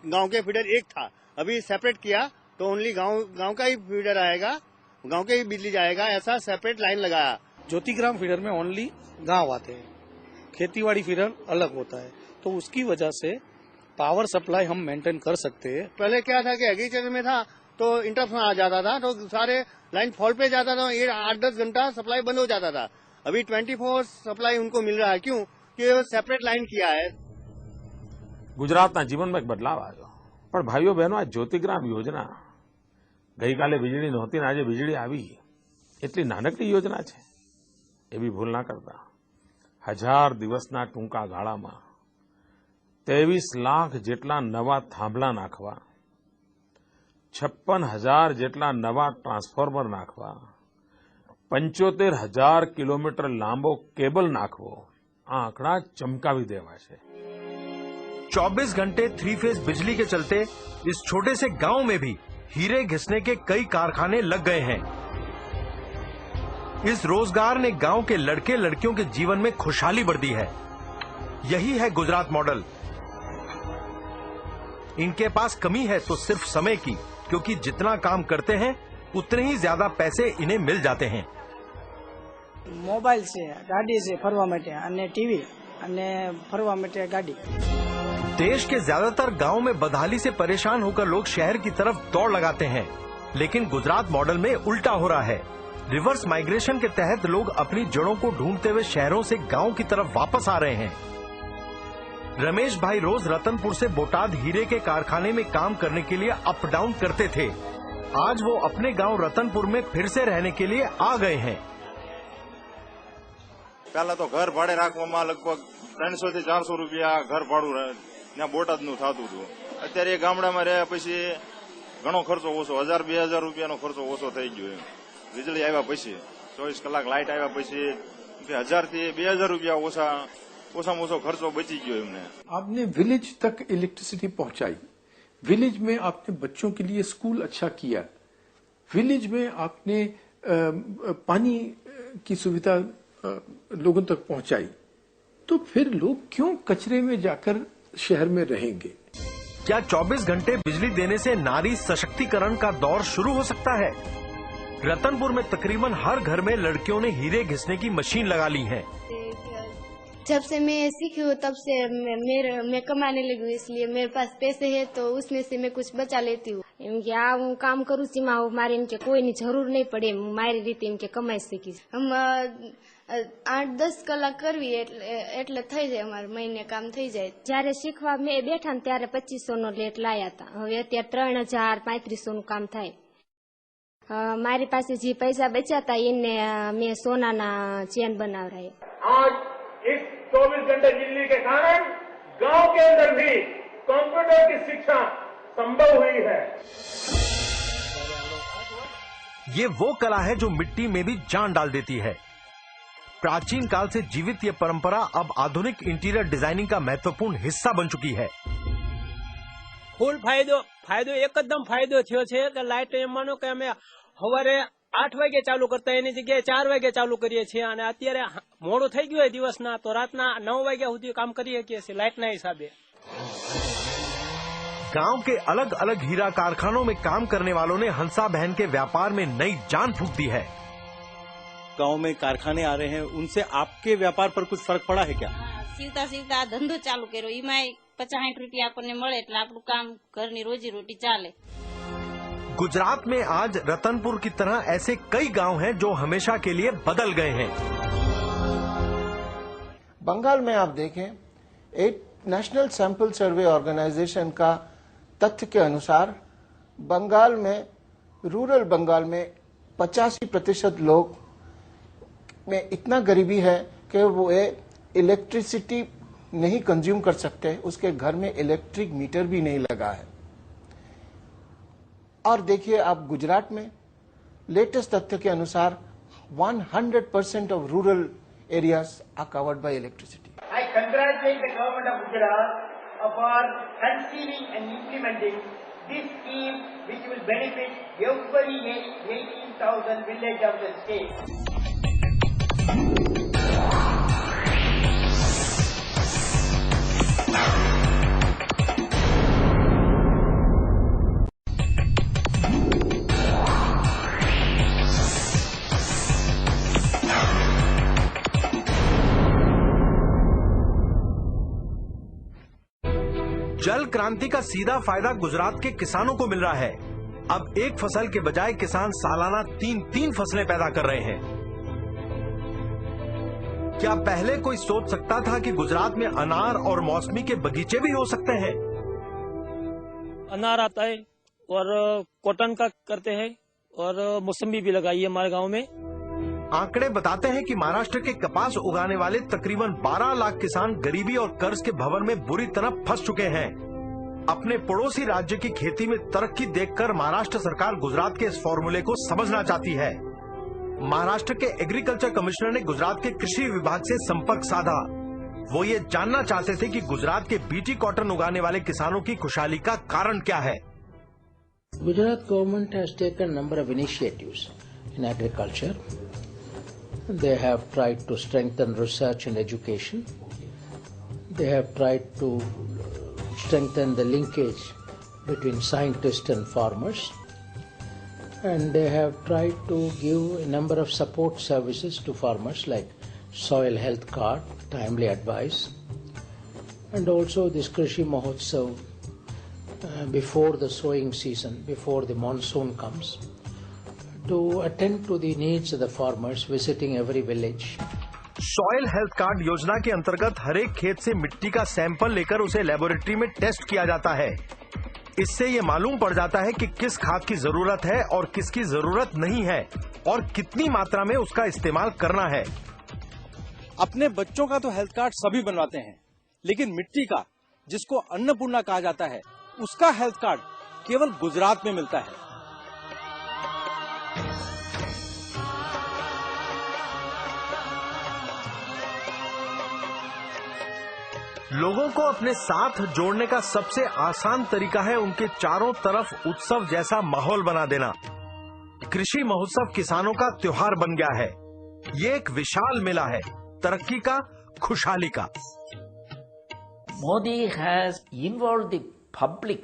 गांव के फीडर एक था, अभी सेपरेट किया तो ओनली गांव का ही फीडर आएगा, गांव के ही बिजली जाएगा, ऐसा सेपरेट लाइन लगाया। ज्योतिग्राम फीडर में ओनली गांव आते हैं, खेतीबाड़ी फीडर अलग होता है, तो उसकी वजह से पावर सप्लाई हम मेंटेन कर सकते हैं। पहले क्या था कि एग्रीकल्चर में था तो इंटरप्शन आ जाता था तो सारे लाइन फॉल पे जाता था, 8-10 घंटा सप्लाई बंद हो जाता था। अभी 24 सप्लाई उनको मिल रहा है। क्यों? कि सेपरेट लाइन किया है। ગુજરાતના જીવનમાં એક બદલાવ આવ્યો, પણ ભાઈઓ બહેનો, આ જ્યોતિગ્રામ યોજના ગઈકાલે વીજળી નહોતી ને આજે વીજળી આવી, એટલી નાનકડી યોજના છે એવી ભૂલ ના કરતા। 1000 દિવસના ટૂંકા ગાળામાં 23 લાખ જેટલા નવા થાંભલા નાખવા, 56,000 જેટલા નવા ટ્રાન્સફોર્મર નાખવા, 75,000 કિલોમીટર લાંબો કેબલ નાખવો, આ આંકડા ચમકાવી દેવા છે। 24 घंटे 3 फेज बिजली के चलते इस छोटे से गांव में भी हीरे घिसने के कई कारखाने लग गए हैं। इस रोजगार ने गांव के लड़के लड़कियों के जीवन में खुशहाली बढ़ दी है। यही है गुजरात मॉडल। इनके पास कमी है तो सिर्फ समय की, क्योंकि जितना काम करते हैं उतने ही ज्यादा पैसे इन्हें मिल जाते हैं। मोबाइल से गाड़ी से फरवा माटे अने टीवी अने फरवा माटे गाड़ी। देश के ज्यादातर गांव में बदहाली से परेशान होकर लोग शहर की तरफ दौड़ लगाते हैं, लेकिन गुजरात मॉडल में उल्टा हो रहा है। रिवर्स माइग्रेशन के तहत लोग अपनी जड़ों को ढूंढते हुए शहरों से गांव की तरफ वापस आ रहे हैं। रमेश भाई रोज रतनपुर से बोटाद हीरे के कारखाने में काम करने के लिए अप डाउन करते थे। आज वो अपने गांव रतनपुर में फिर से रहने के लिए आ गए हैं। पहला तो घर भाड़े राखवामां लगभग 300 થી 400 રૂપિયા घर भाड़ू ત્યાં બોટાદનું થતું હતું। અત્યારે ગામડામાં રહ્યા પછી ઘણો ખર્ચો ઓછો, 1000-2000 રૂપિયાનો ખર્ચો ઓછો થઈ ગયો। વીજળી આવ્યા પછી 24 કલાક લાઇટ આવ્યા પછી 1000 થી 2000 રૂપિયા ઓછામાં ઓછો ખર્ચો બચી ગયો એમને। आपने विलेज तक इलेक्ट्रिसिटी पहुंचाई, विलेज में आपने बच्चों के लिए स्कूल अच्छा किया, विलेज में आपने पानी की सुविधा लोगों तक पहुंचाई, तो फिर लोग क्यों कचरे में जाकर शहर में रहेंगे? क्या 24 घंटे बिजली देने से नारी सशक्तिकरण का दौर शुरू हो सकता है? रतनपुर में तकरीबन हर घर में लड़कियों ने हीरे घिसने की मशीन लगा ली है। जब से मैं सीखी हूँ तब से मैं कमाने लगी हूँ, इसलिए मेरे पास पैसे है तो उसमें से मैं कुछ बचा लेती हूँ। इनके હું કામ કરું છું મારે इनके कोईની જરૂર नहीं पड़े, મારી રીતે इनके કમાઈ શકી। हम 8-10 કલાક કરવી એટલે થઈ જાય, અમારે મહિને કામ થઈ જાય। જયારે શીખવા મેં બેઠા ને ત્યારે 2500 નો લેટ લાયા હતા, હવે અત્યારે 3000-3500 નું કામ થાય। મારી પાસે જે પૈસા બચ્યા હતા એને મેં સોનાના ચેન બનાવરાય। आज इस 24 घंटे बिजली के कारण गांव के अंदर भी कंप्यूटर की शिक्षा संभव हुई है। ये वो कला है जो मिट्टी में भी जान डाल देती है। प्राचीन काल से जीवित ये परंपरा अब आधुनिक इंटीरियर डिजाइनिंग का महत्वपूर्ण हिस्सा बन चुकी है। फूल फायदो एकदम फायदो थयो छे के लाइट एम मानो के अमे सवारे 8 वागे चालू करता एनी जग्याए 4 वागे चालू करीए छीए अने अत्यारे मोडो થઈ ગયો દિવસના તો રાતના 9 વાગ્યા સુધી કામ કરીએ છીએ लाइटના हिसाबे। गांव के अलग अलग हीरा कारखानों में काम करने वालों ने हंसा बहन के व्यापार में नई जान फूंक दी है। गांव में कारखाने आ रहे हैं, उनसे आपके व्यापार पर कुछ फर्क पड़ा है क्या? सीवता धंधो चालू करो, एमां 50-60 रुपया आपने मळे એટલે આપણું કામ ઘરની रोजी रोटी ચાલે। गुजरात में आज रतनपुर की तरह ऐसे कई गांव हैं जो हमेशा के लिए बदल गए हैं। बंगाल में आप देखें, एक नेशनल सैंपल सर्वे ऑर्गेनाइजेशन का तथ्य के अनुसार बंगाल में, रूरल बंगाल में 85% लोग में इतना गरीबी है कि वो इलेक्ट्रिसिटी नहीं कंज्यूम कर सकते, उसके घर में इलेक्ट्रिक मीटर भी नहीं लगा है। और देखिए आप गुजरात में लेटेस्ट तथ्य के अनुसार 100% of rural areas are covered by electricity. I congratulate the government of Gujarat for conceiving and implementing this scheme which will benefit every 18,000 villages of the state. जल क्रांति का सीधा फायदा गुजरात के किसानों को मिल रहा है। अब एक फसल के बजाय किसान सालाना 3 फसलें पैदा कर रहे हैं। क्या पहले कोई सोच सकता था कि गुजरात में अनार और मौसमी के बगीचे भी हो सकते हैं? अनार आता है और कॉटन का करते हैं और मौसमी भी लगाई है हमारे गांव में। आंकड़े बताते हैं कि महाराष्ट्र के कपास उगाने वाले तकरीबन 12 लाख किसान गरीबी और कर्ज के भंवर में बुरी तरह फंस चुके हैं। अपने पड़ोसी राज्य की खेती में तरक्की देखकर महाराष्ट्र सरकार गुजरात के इस फॉर्मूले को समझना चाहती है। महाराष्ट्र के एग्रीकल्चर कमिश्नर ने गुजरात के कृषि विभाग से संपर्क साधा। वो ये जानना चाहते थे कि गुजरात के बीटी कॉटन उगाने वाले किसानों की खुशहाली का कारण क्या है। Gujarat government has taken a number of initiatives in agriculture. They have tried to strengthen research and education. They have tried to strengthen the linkage between scientists and farmers. And they have tried to give a number of support services to farmers like soil health card, timely advice, and also this Krishi Mahotsav before the sowing season, before the monsoon comes, to attend to the needs of the farmers visiting every village. Soil health card योजना के अंतर्गत हर एक खेत से मिट्टी का sample लेकर उसे लेबोरेटरी में टेस्ट किया जाता है। इससे ये मालूम पड़ जाता है कि किस खाद की जरूरत है और किसकी जरूरत नहीं है और कितनी मात्रा में उसका इस्तेमाल करना है। अपने बच्चों का तो हेल्थ कार्ड सभी बनवाते हैं, लेकिन मिट्टी का, जिसको अन्नपूर्णा कहा जाता है, उसका हेल्थ कार्ड केवल गुजरात में मिलता है। लोगों को अपने साथ जोड़ने का सबसे आसान तरीका है उनके चारों तरफ उत्सव जैसा माहौल बना देना। कृषि महोत्सव किसानों का त्योहार बन गया है। ये एक विशाल मेला है, तरक्की का, खुशहाली का। Modi has involved the public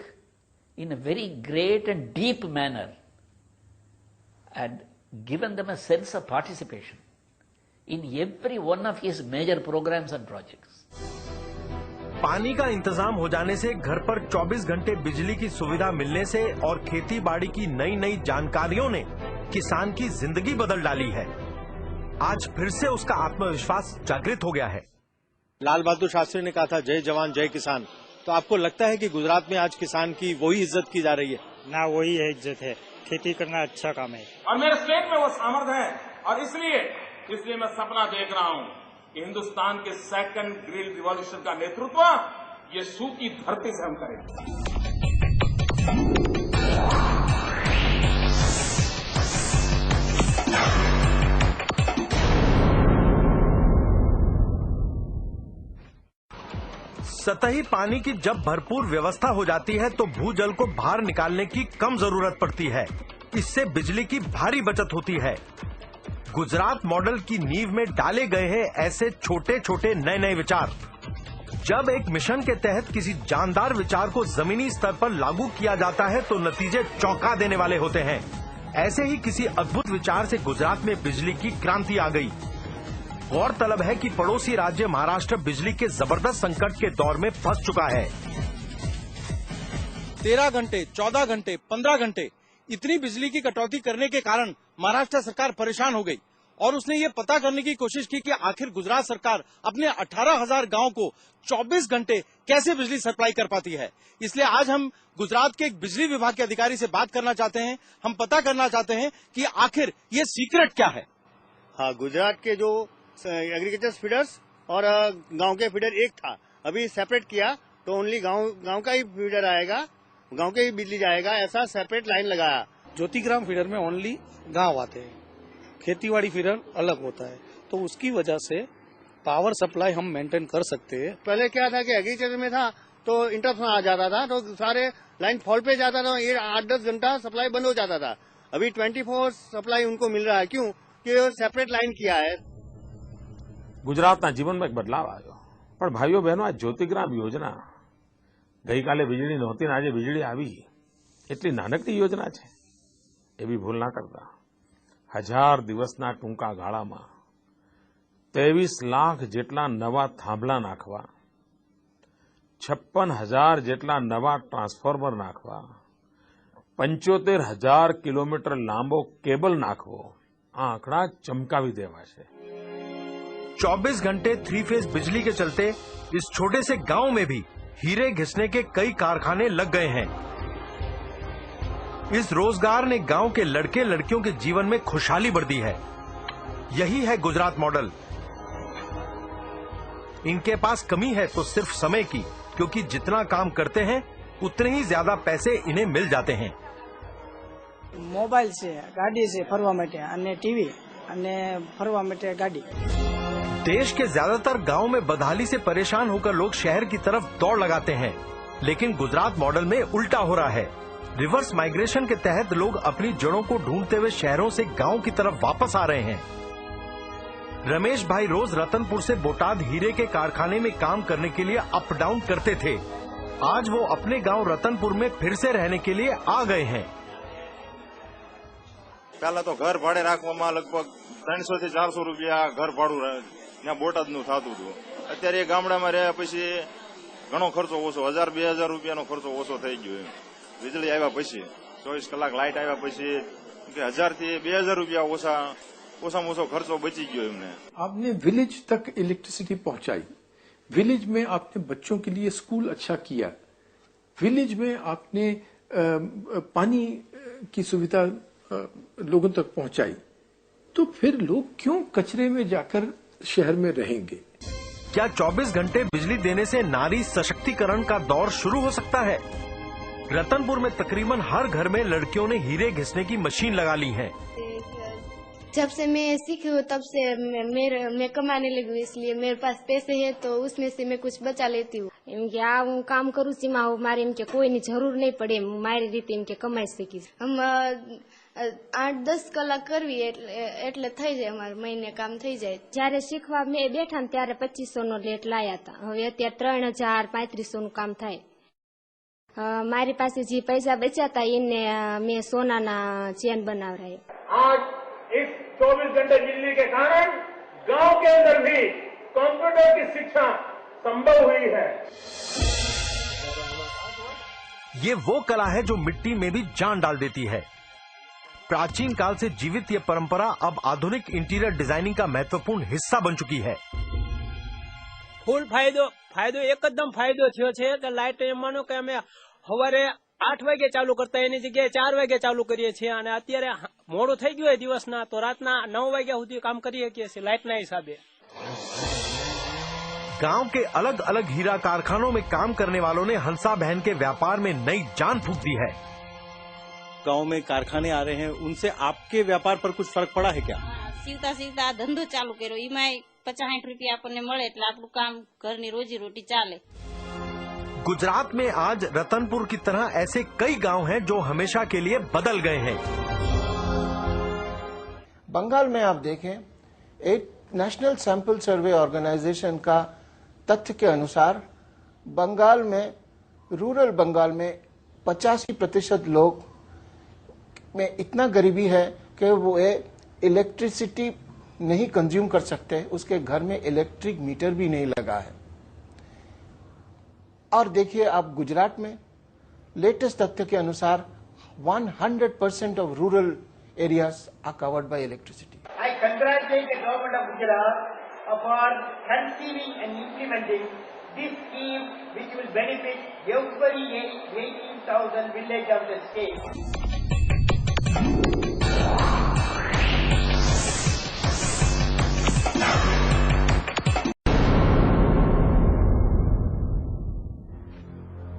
in a very great and deep manner and given them a sense of participation in every one of his major programs and projects. पानी का इंतजाम हो जाने से, घर पर 24 घंटे बिजली की सुविधा मिलने से और खेती बाड़ी की नई नई जानकारियों ने किसान की जिंदगी बदल डाली है। आज फिर से उसका आत्मविश्वास जागृत हो गया है। लाल बहादुर शास्त्री ने कहा था जय जवान जय किसान। तो आपको लगता है कि गुजरात में आज किसान की वही इज्जत की जा रही है? ना, वही है इज्जत है। खेती करना अच्छा काम है और मेरे स्टेट में वो सामर्थ्य है और इसलिए मैं सपना देख रहा हूं कि हिंदुस्तान के सेकंड ग्रिल रिवॉल्यूशन का नेतृत्व ये सूखी धरती से हम करेंगे। सतही पानी की जब भरपूर व्यवस्था हो जाती है तो भूजल को बाहर निकालने की कम जरूरत पड़ती है। इससे बिजली की भारी बचत होती है। गुजरात मॉडल की नींव में डाले गए हैं ऐसे छोटे छोटे नए नए विचार। जब एक मिशन के तहत किसी जानदार विचार को जमीनी स्तर पर लागू किया जाता है तो नतीजे चौंका देने वाले होते हैं। ऐसे ही किसी अद्भुत विचार से गुजरात में बिजली की क्रांति आ गई। गौरतलब है कि पड़ोसी राज्य महाराष्ट्र बिजली के जबरदस्त संकट के दौर में फंस चुका है। 13 घंटे, 14 घंटे, 15 घंटे इतनी बिजली की कटौती करने के कारण महाराष्ट्र सरकार परेशान हो गई और उसने ये पता करने की कोशिश की कि आखिर गुजरात सरकार अपने 18,000 गांव को 24 घंटे कैसे बिजली सप्लाई कर पाती है। इसलिए आज हम गुजरात के एक बिजली विभाग के अधिकारी से बात करना चाहते हैं। हम पता करना चाहते हैं कि आखिर ये सीक्रेट क्या है। हाँ, गुजरात के जो एग्रीकल्चर फीडर्स और गांव के फीडर एक था, अभी सेपरेट किया तो ओनली गांव का ही फीडर आएगा, गांव के ही बिजली जाएगा, ऐसा सेपरेट लाइन लगाया। ज्योतिग्राम फीडर में ओनली गांव आते हैं, खेतीवाड़ी फीडर अलग होता है, तो उसकी वजह से पावर सप्लाई हम मेंटेन कर सकते हैं। पहले क्या था कि एग्रीकल्चर में था तो इंटरप्शन आ जाता था तो सारे लाइन फॉल पे जाता था, ये 8-10 घंटा सप्लाई बंद हो जाता था। अभी 24 सप्लाई उनको मिल रहा है। क्यों? कि सेपरेट लाइन किया है। ગુજરાતના જીવનમાં એક બદલાવ આવ્યો, પણ ભાઈઓ બહેનો આ જ્યોતિગ્રામ યોજના ગઈકાલે વીજળી નહોતી ને આજે વીજળી આવી, એટલી નાનકડી યોજના છે એવી ભૂલ ના કરતા। 1000 દિવસના ટૂંકા ગાળામાં 23 લાખ જેટલા નવા થાંભલા નાખવા, 56,000 જેટલા નવા ટ્રાન્સફોર્મર નાખવા, 75,000 કિલોમીટર લાંબો કેબલ નાખવો, આ આંકડા ચમકાવી દેવા છે। 24 घंटे 3 फेज बिजली के चलते इस छोटे से गांव में भी हीरे घिसने के कई कारखाने लग गए हैं। इस रोजगार ने गांव के लड़के लड़कियों के जीवन में खुशहाली भर दी है। यही है गुजरात मॉडल। इनके पास कमी है तो सिर्फ समय की, क्योंकि जितना काम करते हैं उतने ही ज्यादा पैसे इन्हें मिल जाते हैं। मोबाइल से गाड़ी से फरवा माटे अने टीवी अने फरवा माटे गाड़ी। देश के ज्यादातर गांव में बदहाली से परेशान होकर लोग शहर की तरफ दौड़ लगाते हैं, लेकिन गुजरात मॉडल में उल्टा हो रहा है। रिवर्स माइग्रेशन के तहत लोग अपनी जड़ों को ढूंढते हुए शहरों से गांव की तरफ वापस आ रहे हैं। रमेश भाई रोज रतनपुर से बोटाद हीरे के कारखाने में काम करने के लिए अप डाउन करते थे। आज वो अपने गांव रतनपुर में फिर से रहने के लिए आ गए हैं। पहला तो घर भाड़े राखवामां लगभग 300 થી 400 રૂપિયા घर भाड़ू ત્યાં બોટાદનું થતું હતું। અત્યારે ગામડામાં રહ્યા પછી ઘણો ખર્ચો ઓછો, 1000-2000 રૂપિયાનો ખર્ચો ઓછો થઈ ગયો। વીજળી આવ્યા પછી 24 કલાક લાઇટ આવ્યા પછી 1000 થી 2000 રૂપિયા ઓછામાં ઓછો ખર્ચો બચી ગયો એમને। आपने विलेज तक इलेक्ट्रिसिटी पहुंचाई, विलेज में आपने बच्चों के लिए स्कूल अच्छा किया, विलेज में आपने पानी की सुविधा लोगों तक पहुंचाई, तो फिर लोग क्यों कचरे में जाकर शहर में रहेंगे? क्या 24 घंटे बिजली देने से नारी सशक्तिकरण का दौर शुरू हो सकता है? रतनपुर में तकरीबन हर घर में लड़कियों ने हीरे घिसने की मशीन लगा ली है। जब से मैं सीखी हूँ तब से मैं कमाने लगी हूँ, इसलिए मेरे पास पैसे है तो उसमें से मैं कुछ बचा लेती हूँ। इनके હું કામ કરું છું મારે એમ કે કોઈની જરૂર નહીં પડે, મારી રીતે એમ કે કમાઈ શકીશ। हम 8-10 કલાક કરવી એટલે થઈ જાય, અમારે મહિને કામ થઈ જાય. જયારે શીખવા મેં બેઠા ને ત્યારે 2500 નો લેટ લાયા હતા. હવે અત્યારે 3000-3500 નું કામ થાય. મારી પાસે જે પૈસા બચ્યા હતા એને મેં સોનાના ચેન બનાવરાય. आज इस 24 घंटे बिजली के कारण गांव के अंदर भी कंप्यूटर की शिक्षा संभव हुई है. ये वो कला है जो मिट्टी में भी जान डाल देती है. प्राचीन काल से जीवित ये परंपरा अब आधुनिक इंटीरियर डिजाइनिंग का महत्वपूर्ण हिस्सा बन चुकी है. ફૂલ ફાયદો એકદમ ફાયદો થયો છે કે લાઇટ એમ માનો કે અમે સવારે 8 વાગે ચાલુ કરતા એની જગ્યાએ 4 વાગે ચાલુ કરીએ છીએ અને અત્યારે મોડું થઈ ગયું હોય દિવસના તો રાતના 9 વાગ્યા સુધી કામ કરી શકીએ છીએ લાઇટના हिसाबे. गांव के अलग अलग हीरा कारखानों में काम करने वालों ने हंसा बहन के व्यापार में नई जान फूंक दी है. गांव में कारखाने आ रहे हैं, उनसे आपके व्यापार पर कुछ फर्क पड़ा है क्या? सीवता धंधो चालू कर्यो, एमांय 50-60 रुपया आपने મળે એટલે આપણું કામ ઘરની રોજી રોટી ચાલે. गुजरात में आज रतनपुर की तरह ऐसे कई गांव हैं जो हमेशा के लिए बदल गए हैं. बंगाल में आप देखें, एक नेशनल सैंपल सर्वे ऑर्गेनाइजेशन का तथ्य के अनुसार बंगाल में, रूरल बंगाल में 85% लोग में इतना गरीबी है कि वो इलेक्ट्रिसिटी नहीं कंज्यूम कर सकते, उसके घर में इलेक्ट्रिक मीटर भी नहीं लगा है. और देखिए आप गुजरात में लेटेस्ट तथ्य के अनुसार 100% of rural areas are covered by electricity. I congratulate the government of Gujarat for conceiving and implementing this scheme which will benefit every 18,000 village of the state.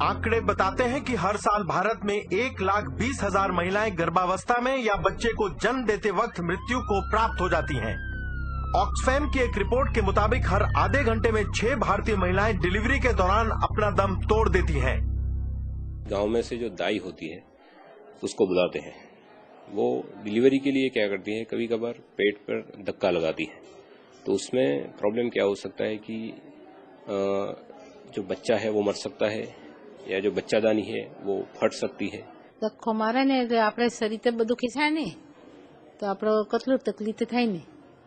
आंकड़े बताते हैं कि हर साल भारत में 1,20,000 महिलाएं गर्भावस्था में या बच्चे को जन्म देते वक्त मृत्यु को प्राप्त हो जाती हैं. ऑक्सफैम की एक रिपोर्ट के मुताबिक हर आधे घंटे में 6 भारतीय महिलाएं डिलीवरी के दौरान अपना दम तोड़ देती हैं. गांव में से जो दाई होती है उसको बुलाते हैं. वो डिलीवरी के लिए क्या करती है, कभी कभार पेट पर धक्का लगाती है. तो उसमें प्रॉब्लम क्या हो सकता है कि जो बच्चा है वो मर सकता है या जो बच्चादानी है वो फट सकती है. ધક્કો મારે ને એટલે આપણે શરીર બધું ખેંચાય ને તો આપણે કેટલું તકલીફ થાય ને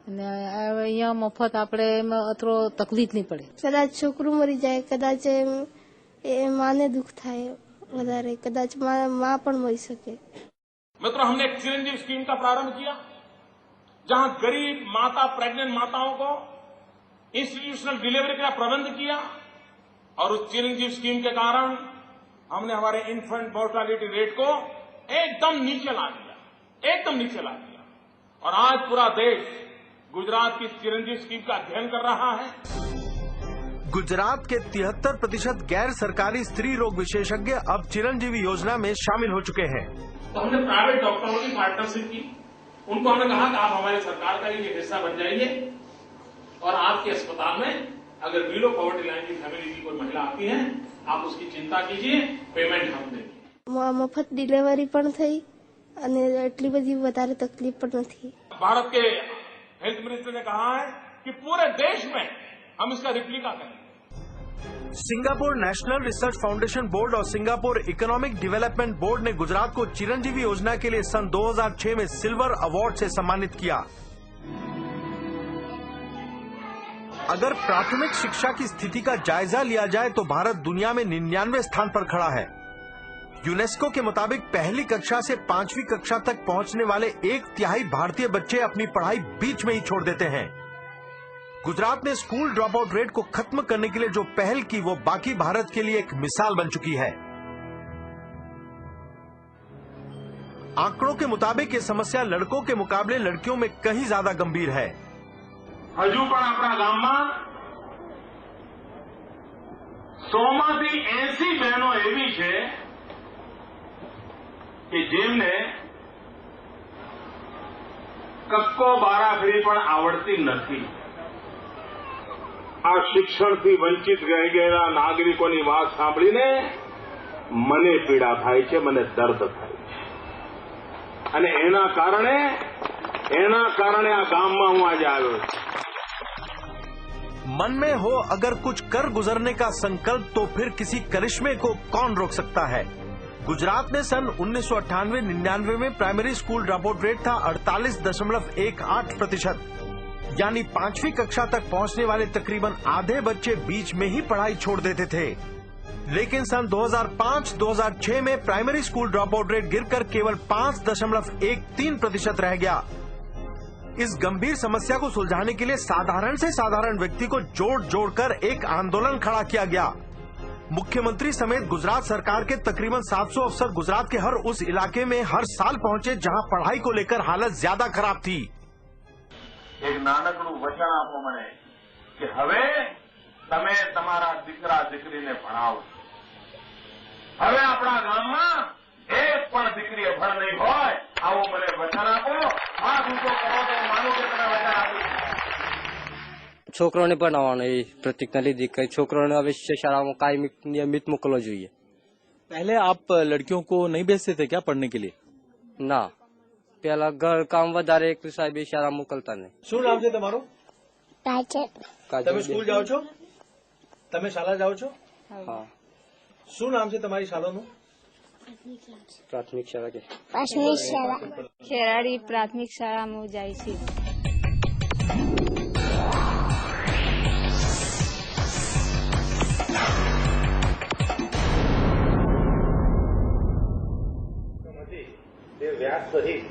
અને અહીંયા મફત આપણે અતરો તકલીફ નહીં પડે. કદાચ છોકરું મરી જાય, કદાચ એ માને દુઃખ થાય વધારે, કદાચ માં પણ મરી શકે. मित्रों, हमने एक चिरंजीव स्कीम का प्रारंभ किया जहां गरीब माता, प्रेग्नेंट माताओं को इंस्टीट्यूशनल डिलीवरी का प्रबंध किया और उस चिरंजीव स्कीम के कारण हमने हमारे इन्फेंट मोर्टालिटी रेट को एकदम नीचे ला दिया. और आज पूरा देश गुजरात की चिरंजीव स्कीम का अध्ययन कर रहा है. गुजरात के 73% गैर सरकारी स्त्री रोग विशेषज्ञ अब चिरंजीवी योजना में शामिल हो चुके हैं. तो हमने प्राइवेट डॉक्टरों की पार्टनरशिप की. उनको हमने कहा कि आप हमारी सरकार का ये हिस्सा बन जाइए और आपके अस्पताल में अगर बिलो पॉवर्टी लाइन की फैमिली की कोई महिला आती है, आप उसकी चिंता कीजिए, पेमेंट हम देंगे. મફત ડિલિવરી પણ થઈ અને એટલી બધી વધારે તકલીફ પણ નથી. भारत के हेल्थ मिनिस्टर ने कहा है कि पूरे देश में हम इसका रिप्लिका करेंगे. Singapore national research foundation board और सिंगापुर इकोनॉमिक डेवलपमेंट बोर्ड ने गुजरात को चिरंजीवी योजना के लिए सन 2006 में सिल्वर अवार्ड से सम्मानित किया. अगर प्राथमिक शिक्षा की स्थिति का जायजा लिया जाए तो भारत दुनिया में 99वें स्थान पर खड़ा है. यूनेस्को के मुताबिक पहली कक्षा से 5वीं कक्षा तक पहुंचने वाले 1/3 भारतीय बच्चे अपनी पढ़ाई बीच में ही छोड़ देते हैं. गुजरात ने स्कूल ड्रॉप आउट रेट को खत्म करने के लिए जो पहल की वो बाकी भारत के लिए एक मिसाल बन चुकी है. आंकड़ों के मुताबिक ये समस्या लड़कों के मुकाबले लड़कियों में कहीं ज्यादा गंभीर है. હજુ પણ આપણા ગામમાં 100માંથી 80 બહેનો એવી છે કે જેમને કક્કો બારાખડી પણ આવડતી નથી. આ શિક્ષણથી વંચિત રહી ગયેલા નાગરિકોની વાત સાંભળીને મને પીડા થાય છે, મને દર્દ થાય છે. અને એના કારણે આ ગામમાં હું આજે આવ્યો છું. मन में हो अगर कुछ कर गुजरने का संकल्प तो फिर किसी करिश्मे को कौन रोक सकता है। गुजरात में सन 1998-99 में primary school drop out rate था 48.18%, यानी 5वीं कक्षा तक पहुंचने वाले तकरीबन आधे बच्चे बीच में ही पढ़ाई छोड़ देते थे। लेकिन सन 2005-2006 में primary school drop out rate गिरकर केवल 5.13% रह गया। इस गंभीर समस्या को सुलझाने के लिए साधारण से साधारण व्यक्ति को जोड़कर एक आंदोलन खड़ा किया गया। मुख्यमंत्री समेत गुजरात सरकार के तकरीबन 700 अफसर गुजरात के हर उस इलाके में हर साल पहुंचे जहां पढ़ाई को लेकर हालत ज्यादा खराब थी। एक नानकड़ू वचन आपो मने कि हवे तमे तमारा दीकरा दीकरीने भणावो। हवे आपणा गाममां एक पण दीकरी अभण नहीं होय, आवो मने वचन आपो। हाथ ऊंचो करो तो मानो के तमे वचन आप्युं। છોકરોને ભણાવવાનો એ પ્રતિજ્ઞા લીધી કે છોકરોને અવશ્ય શાળામાં કાયમી નિયમિત મોકલવો જોઈએ। पहले आप लड़कियों को नहीं भेजते थे क्या पढ़ने के लिए? ના, પેલા ઘર કામ વધારે એક સાહેબ શાળા મોકલતા નહીં। શું નામ છે તમારું? કાજલ। તમે સ્કૂલ જાઓ છો? તમે શાળા જાઓ છો? હા। શું નામ છે તમારી શાળાનું? પ્રાથમિક શાળા કે प्राथमिक शाला शेराड़ी प्राथमिक शाला में जाई छी। વ્યાજ સહિત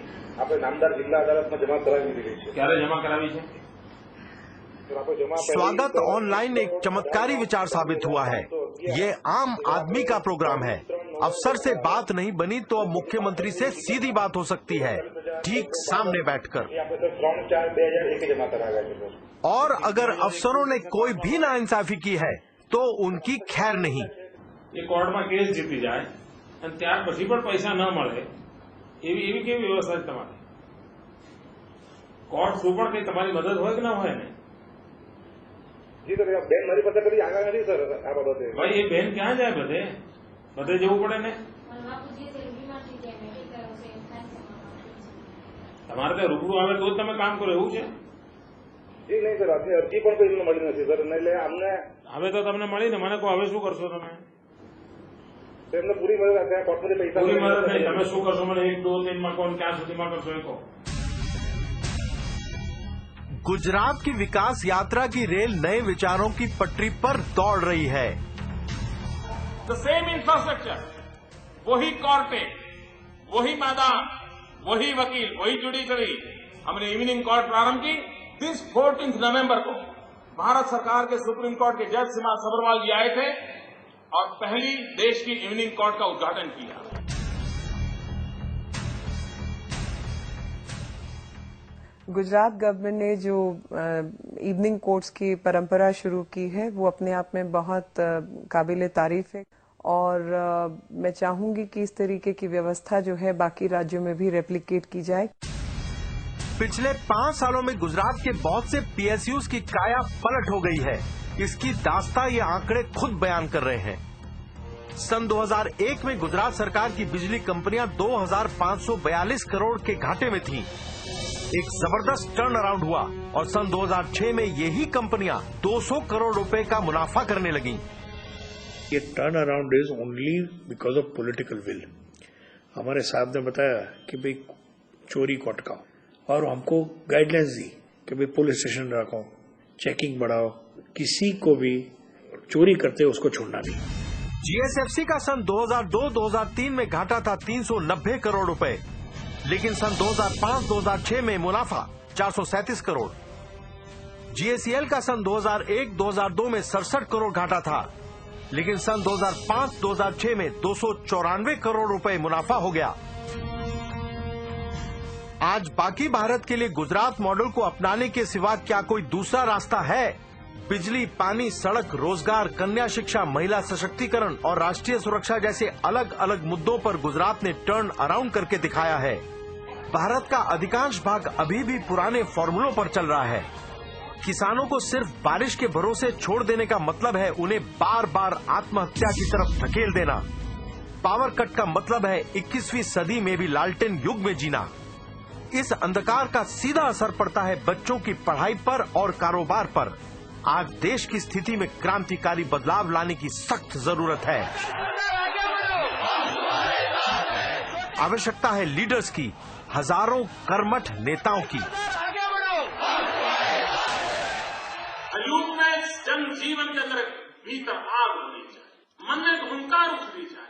આપણે નામદાર જિલ્લા અદાલતમાં જમા કરાવી દીધી છે। ક્યારે જમા કરાવી છે? स्वागत ऑनलाइन एक चमत्कारी विचार साबित हुआ है। ये आम आदमी का प्रोग्राम है। अफसर से बात नहीं बनी तो अब मुख्यमंत्री से सीधी बात हो सकती है, ठीक सामने बैठकर। और अगर अफसरों ने कोई भी नाइंसाफी की है तो उनकी खैर नहीं। ये कोर्ट में केस जीती जाए અને ત્યાર પછી પણ પૈસા ન મળે એવી કેવી વ્યવસ્થા છે તમારી? કોર્ટ શું પણ કઈ તમારી મદદ હોય કે ના હોય ને? જી સર, બેન મારી પાસે કદી આગળ નથી સર આ બાબતે। ભાઈ એ બેન ક્યાં જાય? બધે જવું પડે ને? તમારે ત્યાં રૂબરૂ આવે તો જ તમે કામ કરો એવું છે? જી નહીં સર, આપની અરજી પણ કોઈ મળી નથી સર, એટલે અમને હવે તો તમને મળી ને, મને કહો હવે શું કરશો તમે? એમને પૂરી મદદ આપે, કોર્ટમાંથી પૈસા પૂરી મદદ નહીં, તમે શું કરશો મને 1-2 દિનમાં કોણ ક્યાં સુધીમાં કરશો એ કહો। गुजरात की विकास यात्रा की रेल नए विचारों की पटरी पर दौड़ रही है। द सेम इंफ्रास्ट्रक्चर, वही कोर्टें, वही मैदान, वही वकील, वही जुडिशरी। हमने इवनिंग कोर्ट प्रारंभ की। दिस 14 नवंबर को भारत सरकार के सुप्रीम कोर्ट के जज सीमा सबरवाल जी आए थे और पहली देश की इवनिंग कोर्ट का उद्घाटन किया। गुजरात गवर्नमेंट ने जो इवनिंग कोर्ट्स की परंपरा शुरू की है वो अपने आप में बहुत काबिल तारीफ है और मैं चाहूंगी कि इस तरीके की व्यवस्था जो है बाकी राज्यों में भी रेप्लिकेट की जाए। पिछले 5 सालों में गुजरात के बहुत से पीएसयूज की काया पलट हो गई है। इसकी दास्तां ये आंकड़े खुद बयान कर रहे हैं। सन 2001 में गुजरात सरकार की बिजली कंपनियां 2,542 करोड़ के घाटे में थी। एक जबरदस्त टर्न अराउंड हुआ और सन 2006 में यही कंपनियां 200 करोड़ रुपए का मुनाफा करने लगी। ये turn around is only because of political will. हमारे साहब ने बताया कि भाई चोरी को अटकाओ और हमको गाइडलाइंस दी कि भाई पुलिस स्टेशन रखो, चेकिंग बढ़ाओ, किसी को भी चोरी करते उसको छोड़ना नहीं। जीएसएफसी का सन 2002-2003 में घाटा था 390 करोड़ रुपए, लेकिन सन 2005-2006 में मुनाफा 437 करोड़। जीएसीएल का सन 2001-2002 में 67 करोड़ घाटा था, लेकिन सन 2005-2006 में 294 करोड़ रुपए मुनाफा हो गया। आज बाकी भारत के लिए गुजरात मॉडल को अपनाने के सिवा क्या कोई दूसरा रास्ता है? बिजली, पानी, सड़क, रोजगार, कन्या शिक्षा, महिला सशक्तिकरण और राष्ट्रीय सुरक्षा जैसे अलग अलग मुद्दों पर गुजरात ने टर्न अराउंड करके दिखाया है। भारत का अधिकांश भाग अभी भी पुराने फॉर्मूलों पर चल रहा है। किसानों को सिर्फ बारिश के भरोसे छोड़ देने का मतलब है उन्हें बार बार आत्महत्या की तरफ धकेल देना। पावर कट का मतलब है 21वीं सदी में भी लालटेन युग में जीना। इस अंधकार का सीधा असर पड़ता है बच्चों की पढ़ाई पर और कारोबार पर। आज देश की स्थिति में क्रांतिकारी बदलाव लाने की सख्त जरूरत है। आवश्यकता है लीडर्स की, हजारों कर्मठ नेताओं की। अयूब में जनजीवन के अंदर भीतर आग होनी चाहिए, मन में हुंकार उठनी चाहिए।